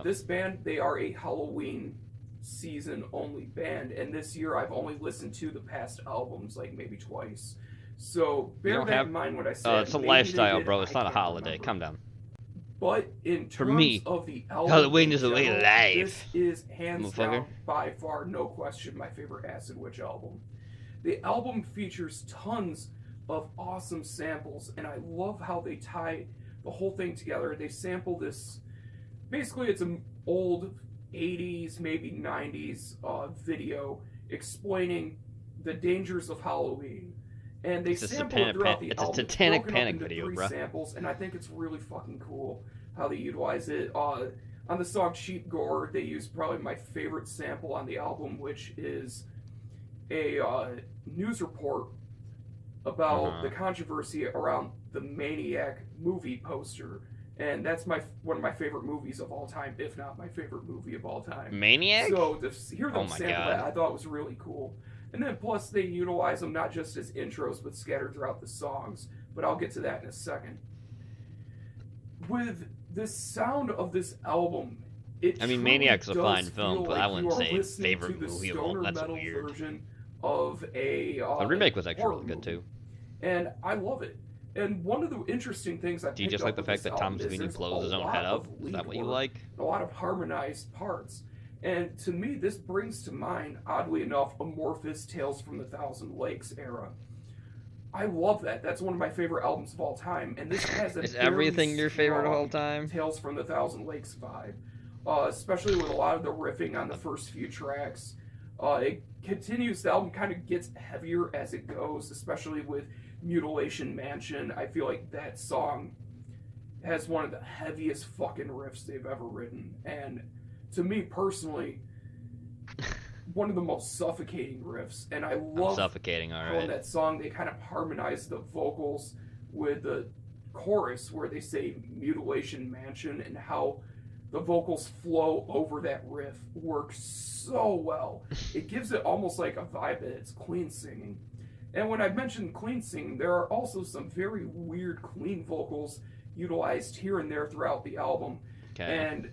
This band, they are a Halloween season-only band, and this year I've only listened to the past albums, like, maybe twice. So, bear that in mind when I say it's a lifestyle, bro. It's not a holiday. Calm down. But in For terms me, of the album, Halloween is a way of this life. is hands down, Motherfucker. by far, no question, my favorite Acid Witch album. The album features tons of awesome samples, and I love how they tie the whole thing together. They sample this, basically it's an old 80s, maybe 90s video explaining the dangers of Halloween. And they sample it throughout the album. It's a Satanic broken up Panic into video, 3 bro. samples, and I think it's really fucking cool how they utilize it. On the song Cheap Gore, they use probably my favorite sample on the album, which is a news report about the controversy around the Maniac movie poster. And that's one of my favorite movies of all time, if not my favorite movie of all time. Maniac? So to hear them my sample God. that, I thought was really cool. And then plus they utilize them not just as intros, but scattered throughout the songs. But I'll get to that in a second. With the sound of this album, Maniac's a fine does film, feel but I like wouldn't you are say listening favorite to the movie of all. stoner That's metal weird. version of a The remake was actually horror really good, movie. too. And I love it. And one of the interesting things I Do you picked just like up the with fact this that Tom album is Savini there's blows a his own lot head of up? Is lead that what you work, like? a lot of harmonized parts. And to me, this brings to mind, oddly enough, Amorphous Tales from the Thousand Lakes era. I love that. That's one of my favorite albums of all time. And this has a Is very everything your favorite of all strong time? Tales from the Thousand Lakes vibe. Especially with a lot of the riffing on the first few tracks. It continues, the album kind of gets heavier as it goes, especially with Mutilation Mansion. I feel like that song has one of the heaviest fucking riffs they've ever written. And to me personally, one of the most suffocating riffs. And I love suffocating, how alright. in that song they kind of harmonize the vocals with the chorus where they say Mutilation Mansion, and how the vocals flow over that riff works so well. It gives it almost like a vibe that it's clean singing. And when I mentioned clean singing, there are also some very weird clean vocals utilized here and there throughout the album. Okay. And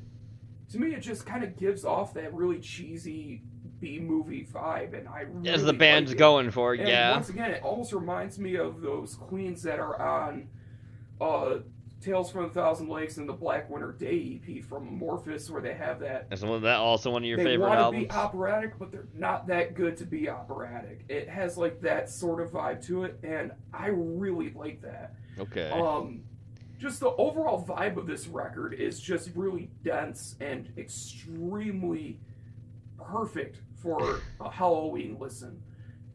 to me, it just kind of gives off that really cheesy B-movie vibe, and I really As the band's like it. going for, And yeah. once again, it almost reminds me of those cleans that are on Tales from a Thousand Lakes and the Black Winter Day EP from Amorphous, where they have that. Is that also one of your They favorite want to albums? be operatic, but they're not that good to be operatic. It has like that sort of vibe to it, and I really like that. Okay. Just the overall vibe of this record is just really dense and extremely perfect for a Halloween listen.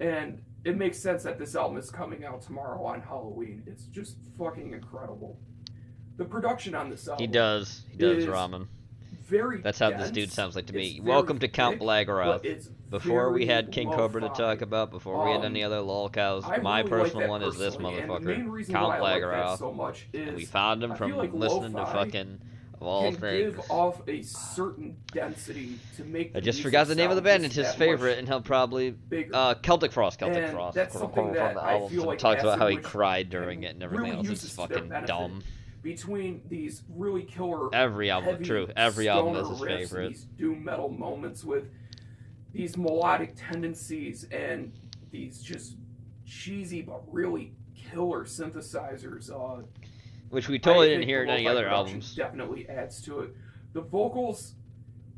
And it makes sense that this album is coming out tomorrow on Halloween. It's just fucking incredible. The production on this album. He does, is Ramen. Very That's how dense. this dude sounds like to me. It's Welcome to very Count thick, Blagorath. but it's Before we very had King Cobra to lo-fi. talk about, before we had any other lolcows, I my really like personal that one is this personally, and the main motherfucker, reason Count why I like that Blagorath. so much is And we found him I from feel like listening to lo-fi fucking, of all can things. give off a certain density to make I the just music forgot the name of the sound band. just It's his that much favorite, and he'll probably Celtic Frost. Celtic And Frost. that's something that the I album. feel like Talks about Acid how he Witch cried during it and everything really else. uses It's to their fucking benefit. dumb. Between these really killer Every album, heavy true. Every album is stoner his riffs and favorite. these doom metal moments with these melodic tendencies and these just cheesy but really killer synthesizers. Which we totally I didn't think hear the in any lo-fi other production albums. Definitely adds to it. The vocals,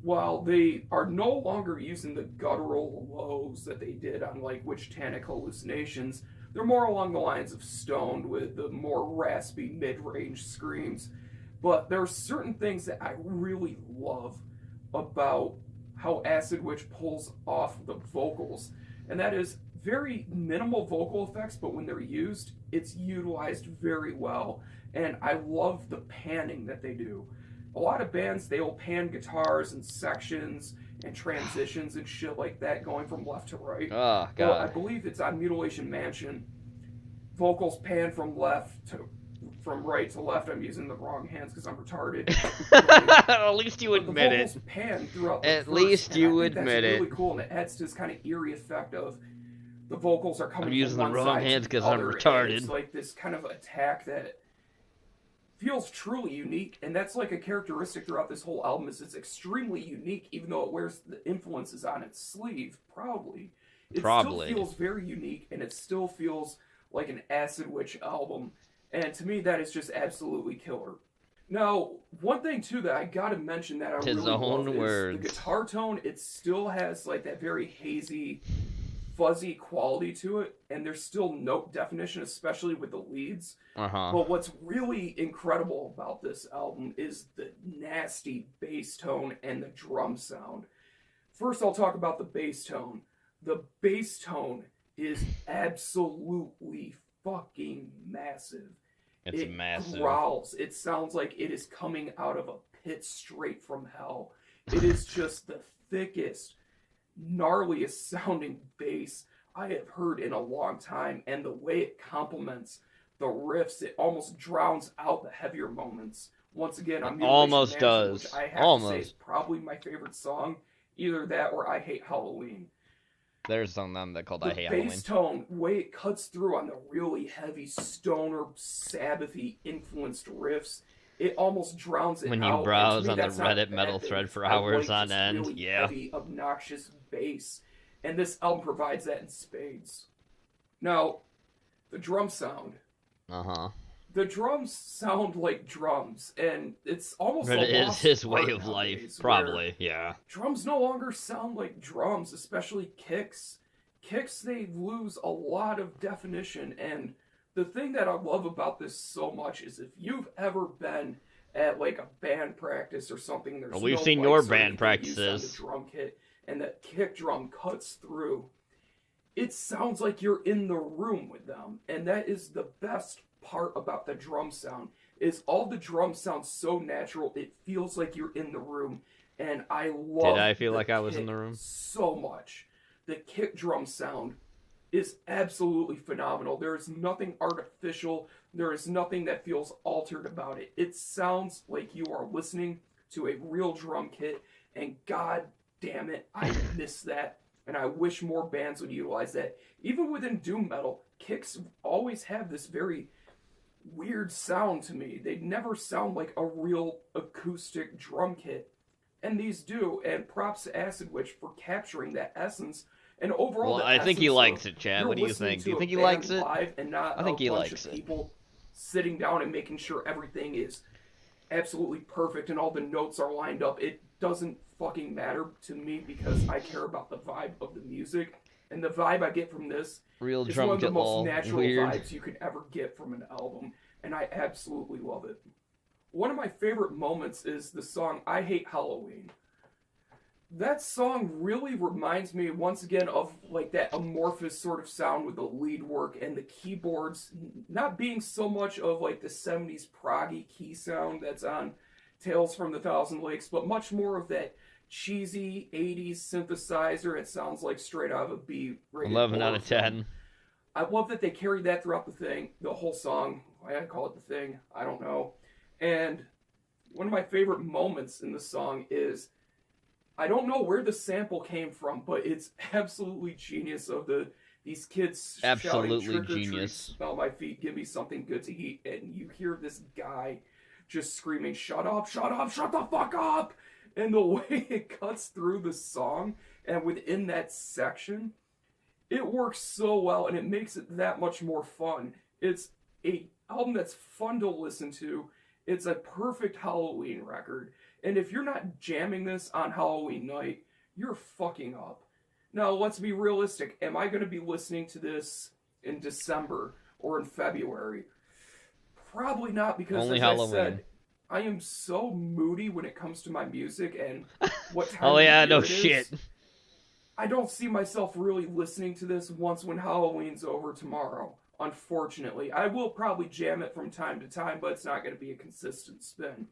while they are no longer using the guttural lows that they did on like Witchtanic Hallucinations, They're more along the lines of Stoned with the more raspy mid-range screams. But there are certain things that I really love about how Acid Witch pulls off the vocals. And that is very minimal vocal effects, but when they're used, it's utilized very well. And I love the panning that they do. A lot of bands, they'll pan guitars and sections and transitions and shit like that going from left to right. Oh, God. Well, I believe it's on Mutilation Mansion. Vocals pan from right to left. I'm using the wrong hands because I'm retarded. At least you admit it. The vocals pan throughout the At verse, least you and I think admit that's it. really cool, and it adds to this kind of eerie effect of the vocals are coming I'm using from the one wrong side to hands the 'cause I'm other, and retarded. It's like this kind of attack that feels truly unique, and that's like a characteristic throughout this whole album. Is it's extremely unique, even though it wears the influences on its sleeve proudly. It still feels very unique, and it still feels like an Acid Witch album. And to me, that is just absolutely killer. Now, one thing too that I gotta mention that I His really own love words. is the guitar tone. It still has like that very hazy, fuzzy quality to it, and there's still note definition, especially with the leads. But what's really incredible about this album is the nasty bass tone and the drum sound. First, I'll talk about the bass tone. The bass tone is absolutely fucking massive. It's massive. Growls. It sounds like it is coming out of a pit straight from hell. It is just the thickest, gnarliest sounding bass I have heard in a long time, and the way it complements the riffs, it almost drowns out the heavier moments. Once again, I'm Almost does. Which I have Almost. to say is probably my favorite song. Either that or I Hate Halloween. There's a song on that called The I Hate Halloween. bass tone, way it cuts through on the really heavy stoner, Sabbathy influenced riffs, it almost drowns it When out. you And browse to me, on the that's not a Reddit bad metal thing, thread because for I hours like on this end, really yeah. heavy, obnoxious bass, and this album provides that in spades. Now, the drum sound. The drums sound like drums, and it's almost But a it is lost his way art of life, nowadays, probably, where yeah. Drums no longer sound like drums, especially kicks. Kicks, they lose a lot of definition, and the thing that I love about this so much is if you've ever been at like a band practice or something, there's We've no seen your lights or band anything used practices. on the drum kit, and that kick drum cuts through. It sounds like you're in the room with them, and that is the best part about the drum sound, is all the drums sound so natural, it feels like you're in the room, and I love Did I feel the like I was in kick the room? so much. The kick drum sound is absolutely phenomenal. There is nothing artificial. There is nothing that feels altered about it. It sounds like you are listening to a real drum kit, and god damn it, I miss that. And I wish more bands would utilize that. Even within doom metal, kicks always have this very weird sound to me. They never sound like a real acoustic drum kit. And these do, and props to Acid Witch for capturing that essence. And overall, Well, the I think he essence likes of it, Chad. you're What do you listening think? Do to you a think he band likes it? live and not I think a he bunch likes of it. people sitting down and making sure everything is absolutely perfect and all the notes are lined up. It doesn't fucking matter to me because I care about the vibe of the music. And the vibe I get from this Real is drum one of the kit most lol. natural Weird. vibes you could ever get from an album. And I absolutely love it. One of my favorite moments is the song I Hate Halloween. That song really reminds me once again of like that amorphous sort of sound with the lead work and the keyboards not being so much of like the 70s proggy key sound that's on Tales from the Thousand Lakes, but much more of that cheesy 80s synthesizer. It sounds like straight out of a B-rated 11 out horror of film. 10. I love that they carried that throughout the whole song. Why I call it the thing, I don't know. And one of my favorite moments in the song is, I don't know where the sample came from, but it's absolutely genius of these kids Absolutely shouting, trick or treat, genius. smell my feet, give me something good to eat, and you hear this guy just screaming, shut up, shut up, shut the fuck up! And the way it cuts through the song, and within that section, it works so well, and it makes it that much more fun. It's a album that's fun to listen to. It's a perfect Halloween record. And if you're not jamming this on Halloween night, you're fucking up. Now, let's be realistic. Am I going to be listening to this in December or in February? Probably not, because Only as Halloween. I said, I am so moody when it comes to my music and what time Oh of yeah, year no it shit. is. I don't see myself really listening to this once when Halloween's over tomorrow, unfortunately. I will probably jam it from time to time, but it's not going to be a consistent spin.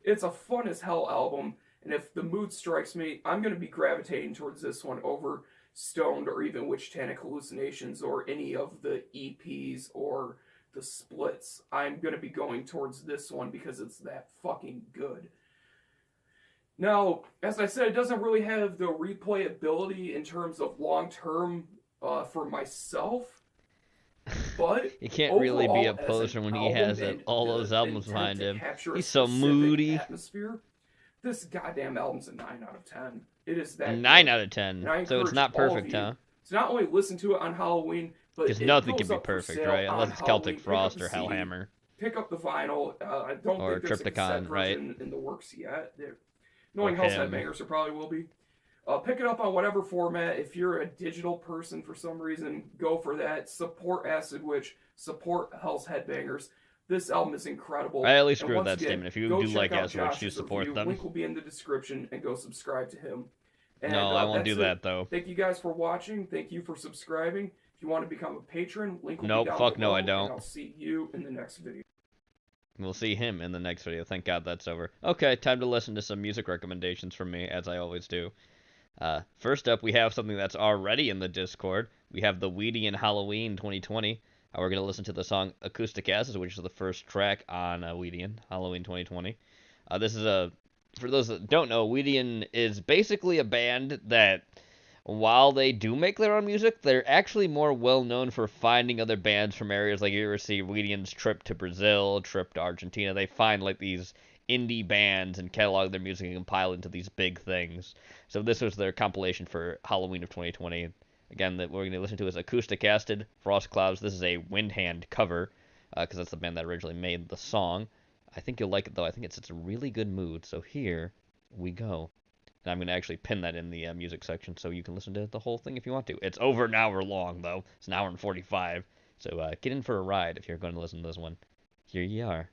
It's a fun as hell album, and if the mood strikes me, I'm going to be gravitating towards this one over Stoned or even Witch-Tanic Hallucinations or any of the EPs or the splits. I'm going to be going towards this one because it's that fucking good. Now, as I said, it doesn't really have the replayability in terms of long-term for myself, but you can't really be a overall, as poser an when he album has and all the those albums intent behind to him. capture a He's so specific moody. atmosphere, this goddamn album's a 9 out of 10. It is that A 9 good. out of 10. And I So it's encourage not all of perfect, you huh? to not only listen to it on Halloween, but Because it nothing goes can be up for perfect, sale right? on Unless it's Halloween. Celtic Pick up Frost the or CD, Hellhammer. pick up the vinyl. I don't Or think there's a cassette Triptychon, right? version in the works yet. Knowing Or Hell's him. Headbangers, there probably will be. Pick it up on whatever format. If you're a digital person for some reason, go for that. Support Acid Witch. Support Hell's Headbangers. This album is incredible. I at least And agree with once that again, statement. If you go do check like out Acid Witch, do Josh's support review. them. Link will be in the description, and go subscribe to him. And, No, I won't do that's it. that, though. Thank you guys for watching. Thank you for subscribing. If you want to become a patron, link will Nope, be down fuck below. no, I don't. And I'll see you in the next video. We'll see him in the next video. Thank God that's over. Okay, time to listen to some music recommendations from me, as I always do. First up, we have something that's already in the Discord. We have the Weedian Halloween 2020. We're going to listen to the song Acoustic Acid, which is the first track on Weedian Halloween 2020. This is for those that don't know, Weedian is basically a band that, while they do make their own music, they're actually more well known for finding other bands from areas. Like you ever see Weedian's trip to Brazil, trip to Argentina. They find like these indie bands and catalog their music and compile into these big things. So this was their compilation for Halloween of 2020. Again, that we're going to listen to is Acoustic Acid, Frost Clouds. This is a Windhand cover, because that's the band that originally made the song. I think you'll like it, though. I think it's a really good mood. So here we go. And I'm going to actually pin that in the music section so you can listen to the whole thing if you want to. It's over an hour long, though. It's an hour and 45. So get in for a ride if you're going to listen to this one. Here you are.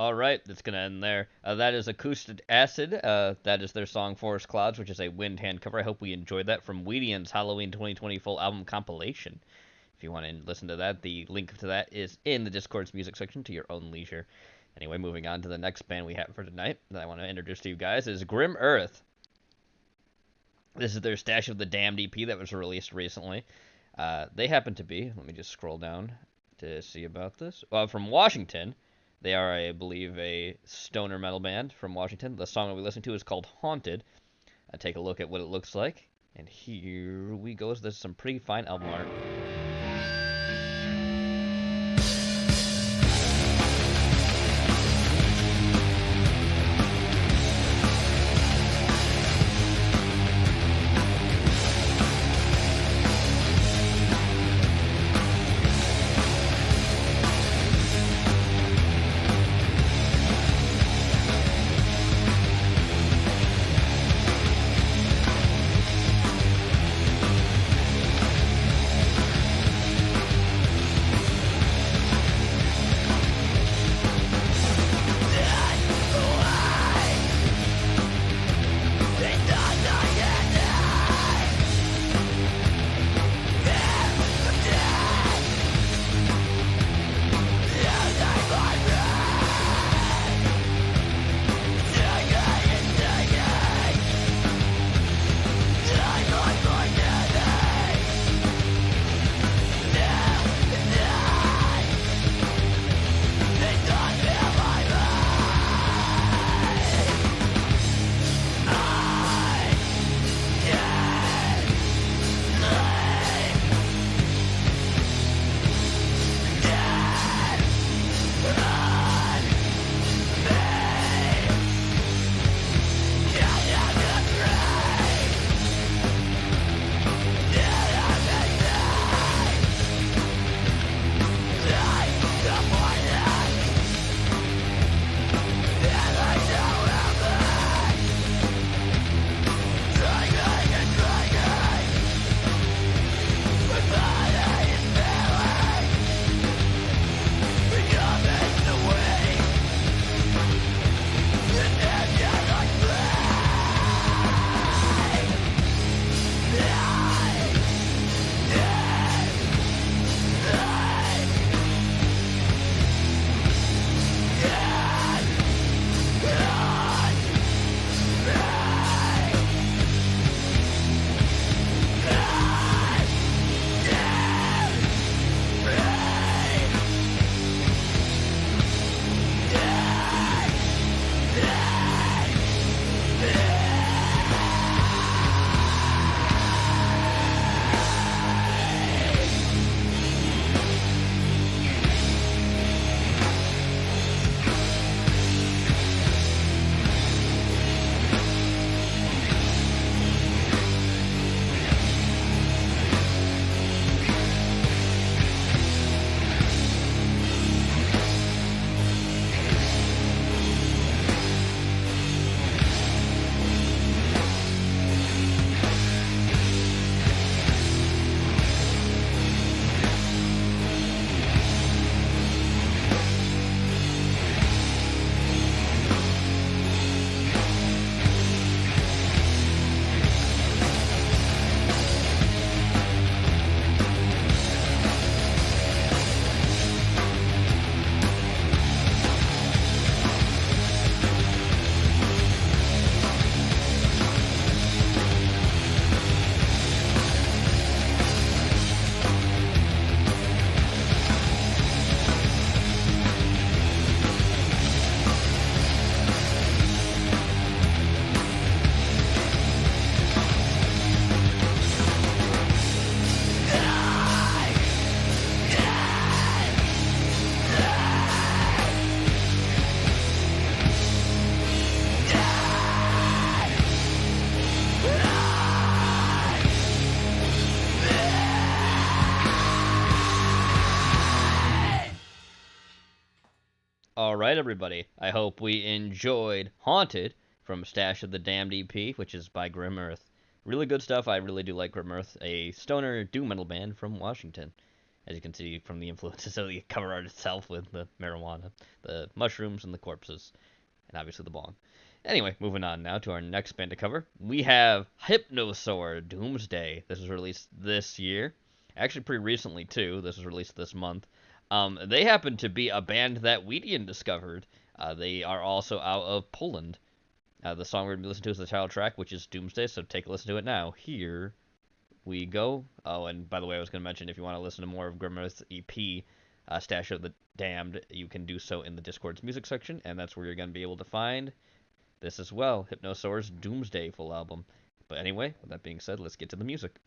All right, that's going to end there. That is Acoustic Acid. That is their song Forest Clouds, which is a Wind Hand cover. I hope we enjoyed that from Weedian's Halloween 2020 full album compilation. If you want to listen to that, the link to that is in the Discord's music section to your own leisure. Anyway, moving on to the next band we have for tonight that I want to introduce to you guys is Grim Earth. This is their Stash of the Damned EP that was released recently. They happen to be, let me just scroll down to see about this, from Washington. They are, I believe, a stoner metal band from Washington. The song that we listen to is called Haunted. Take a look at what it looks like. And here we go. This is some pretty fine album art. Alright, everybody. I hope we enjoyed Haunted from Stash of the Damned EP, which is by Grim Earth. Really good stuff. I really do like Grim Earth, a stoner doom metal band from Washington. as you can see from the influences of the cover art itself with the marijuana, the mushrooms, and the corpses, and obviously the bong. Anyway, moving on now to our next band to cover. We have Hypnosaur Doomsday. This was released this year. Actually, pretty recently, too. This was released this month. They happen to be a band that Weedian discovered. They are also out of Poland. The song we're going to be listening to is the title track, which is Doomsday, so take a listen to it now. Here we go. Oh, and by the way, I was going to mention, if you want to listen to more of Grimmer's EP, Stash of the Damned, you can do so in the Discord's music section, and that's where you're going to be able to find this as well, Hypnosaur's Doomsday full album. But anyway, with that being said, let's get to the music.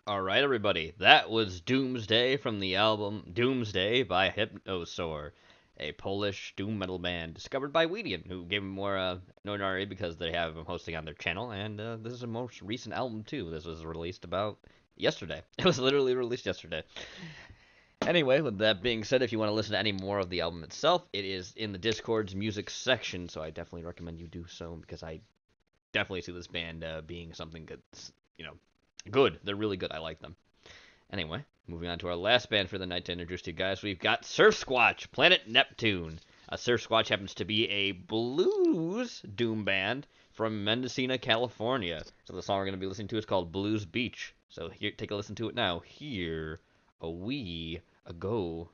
Alright, everybody, that was Doomsday from the album Doomsday by Hypnosaur, a Polish doom metal band discovered by Weedian, who gave him more notoriety because they have him hosting on their channel, and this is a most recent album, too. This was released about yesterday. It was literally released yesterday. Anyway, with that being said, if you want to listen to any more of the album itself, it is in the Discord's music section, so I definitely recommend you do so, because I definitely see this band being something that's, good. They're really good. I like them. Anyway, moving on to our last band for the night to introduce to you guys, we've got Surf Squatch, Planet Neptune. Surf Squatch happens to be a blues doom band from Mendocino, California. So the song we're going to be listening to is called Blues Beach. So here, take a listen to it now. Here we go.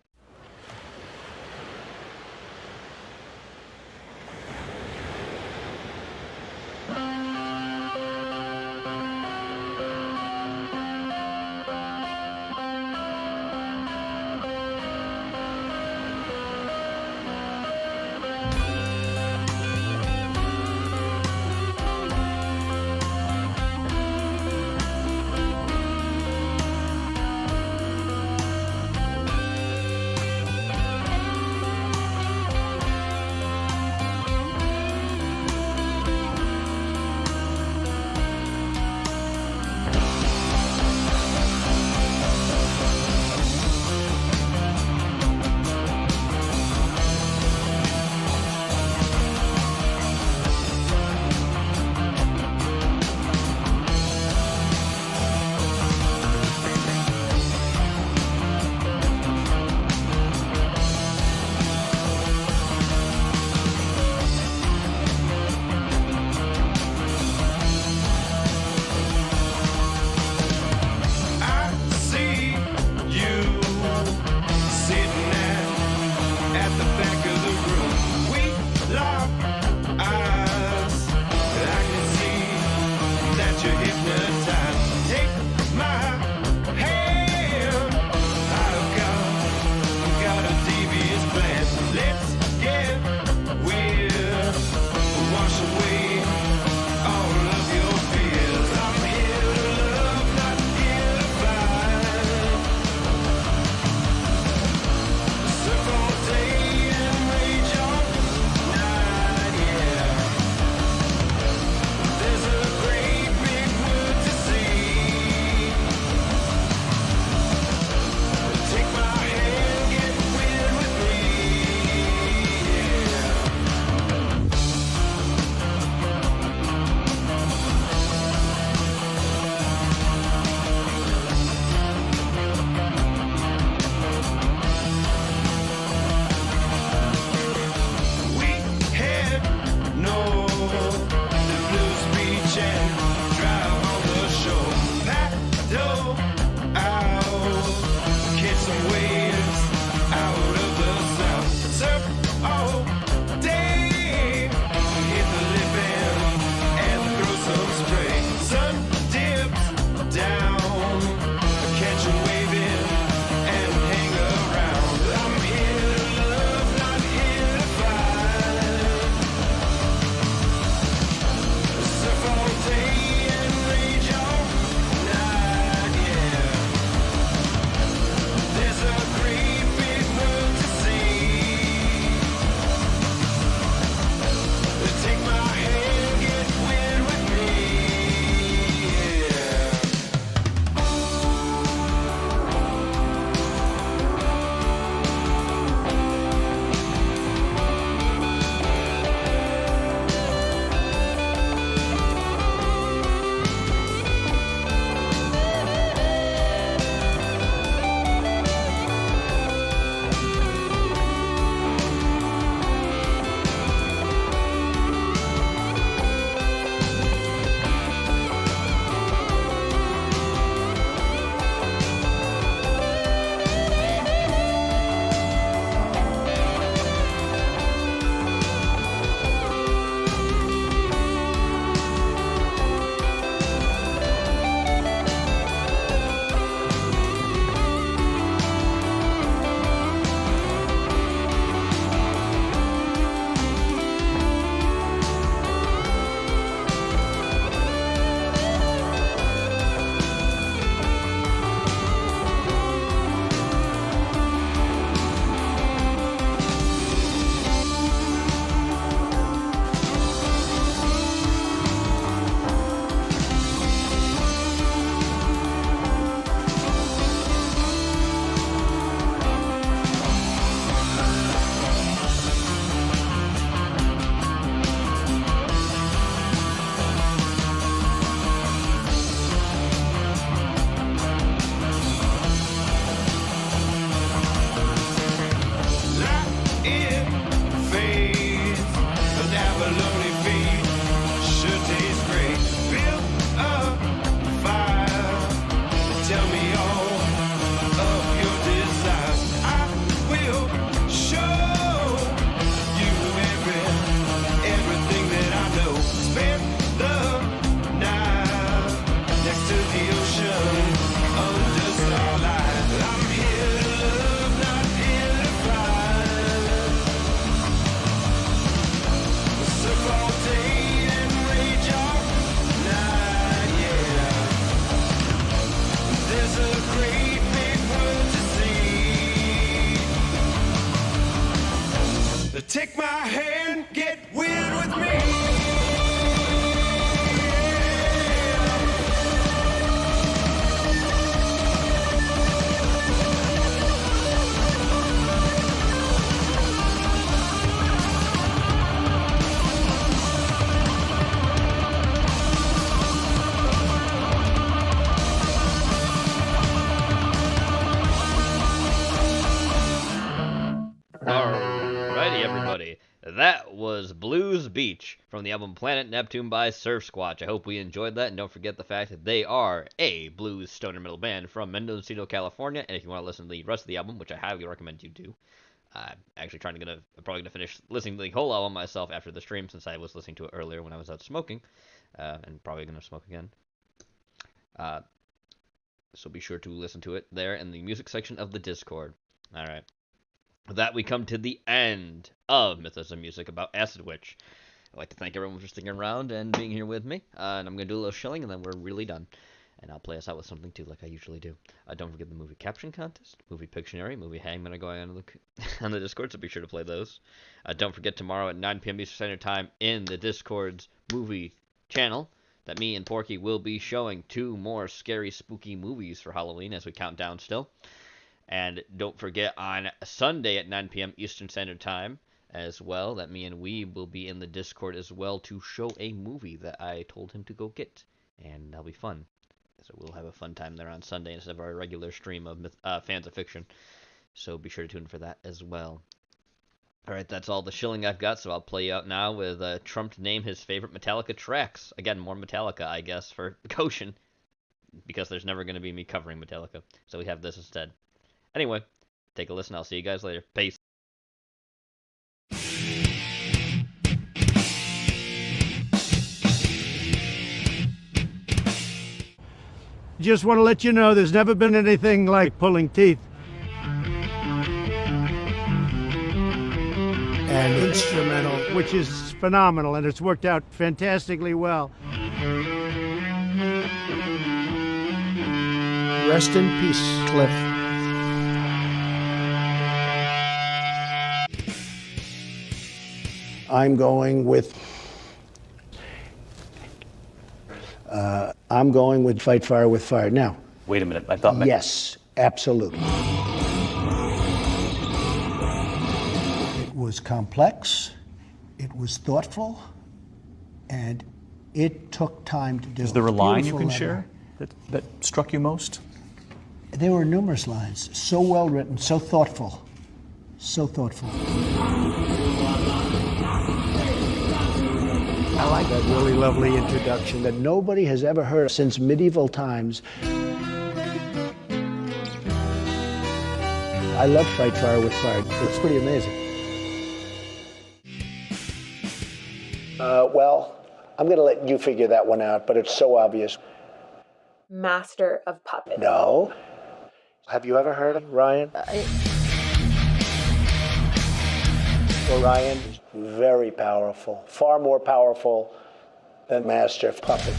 Take my hand, get weird with me. Alrighty, everybody. That was Blues Beach from the album Planet Neptune by Surf Squatch. I hope we enjoyed that, and don't forget the fact that they are a blues stoner metal band from Mendocino, California. And if you want to listen to the rest of the album, which I highly recommend you do, I'm actually probably gonna finish listening to the whole album myself after the stream, since I was listening to it earlier when I was out smoking, and probably gonna smoke again. So be sure to listen to it there in the music section of the Discord. All right. With that, we come to the end of Mythos and Music about Acid Witch. I'd like to thank everyone for sticking around and being here with me. And I'm going to do a little shilling, and then we're really done. And I'll play us out with something, too, like I usually do. Don't forget the movie caption contest, movie Pictionary, movie Hangman are going on the Discord, so be sure to play those. Don't forget tomorrow at 9 p.m. Eastern Standard Time in the Discord's movie channel that me and Porky will be showing 2 more scary, spooky movies for Halloween as we count down still. And don't forget on Sunday at 9 p.m. Eastern Standard Time as well that me and Weeb will be in the Discord as well to show a movie that I told him to go get. And that'll be fun. So we'll have a fun time there on Sunday instead of our regular stream of Fans of Fiction. So be sure to tune in for that as well. Alright, that's all the shilling I've got, so I'll play you out now with Trump to name his favorite Metallica tracks. Again, more Metallica, I guess, for Goshen. Because there's never going to be me covering Metallica. So we have this instead. Anyway, take a listen. I'll see you guys later. Peace. Just want to let you know there's never been anything like pulling teeth. And instrumental, which is phenomenal, and it's worked out fantastically well. Rest in peace, Cliff. I'm going with Fight Fire with Fire. Now, wait a minute. I thought. Yes, absolutely. It was complex. It was thoughtful, and it took time to do. Is there a line you can share that struck you most? There were numerous lines. So well written, so thoughtful, so thoughtful. I like that really lovely introduction that nobody has ever heard since medieval times. I love Fight Fire with Fire. It's pretty amazing. Well, I'm going to let you figure that one out, but it's so obvious. Master of Puppets. No. Have you ever heard of Ryan? Orion is very powerful, far more powerful than Master of Puppets.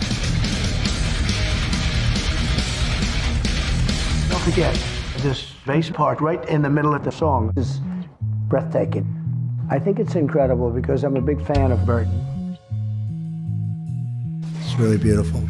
Don't forget, this bass part right in the middle of the song is breathtaking. I think it's incredible because I'm a big fan of Burton. It's really beautiful.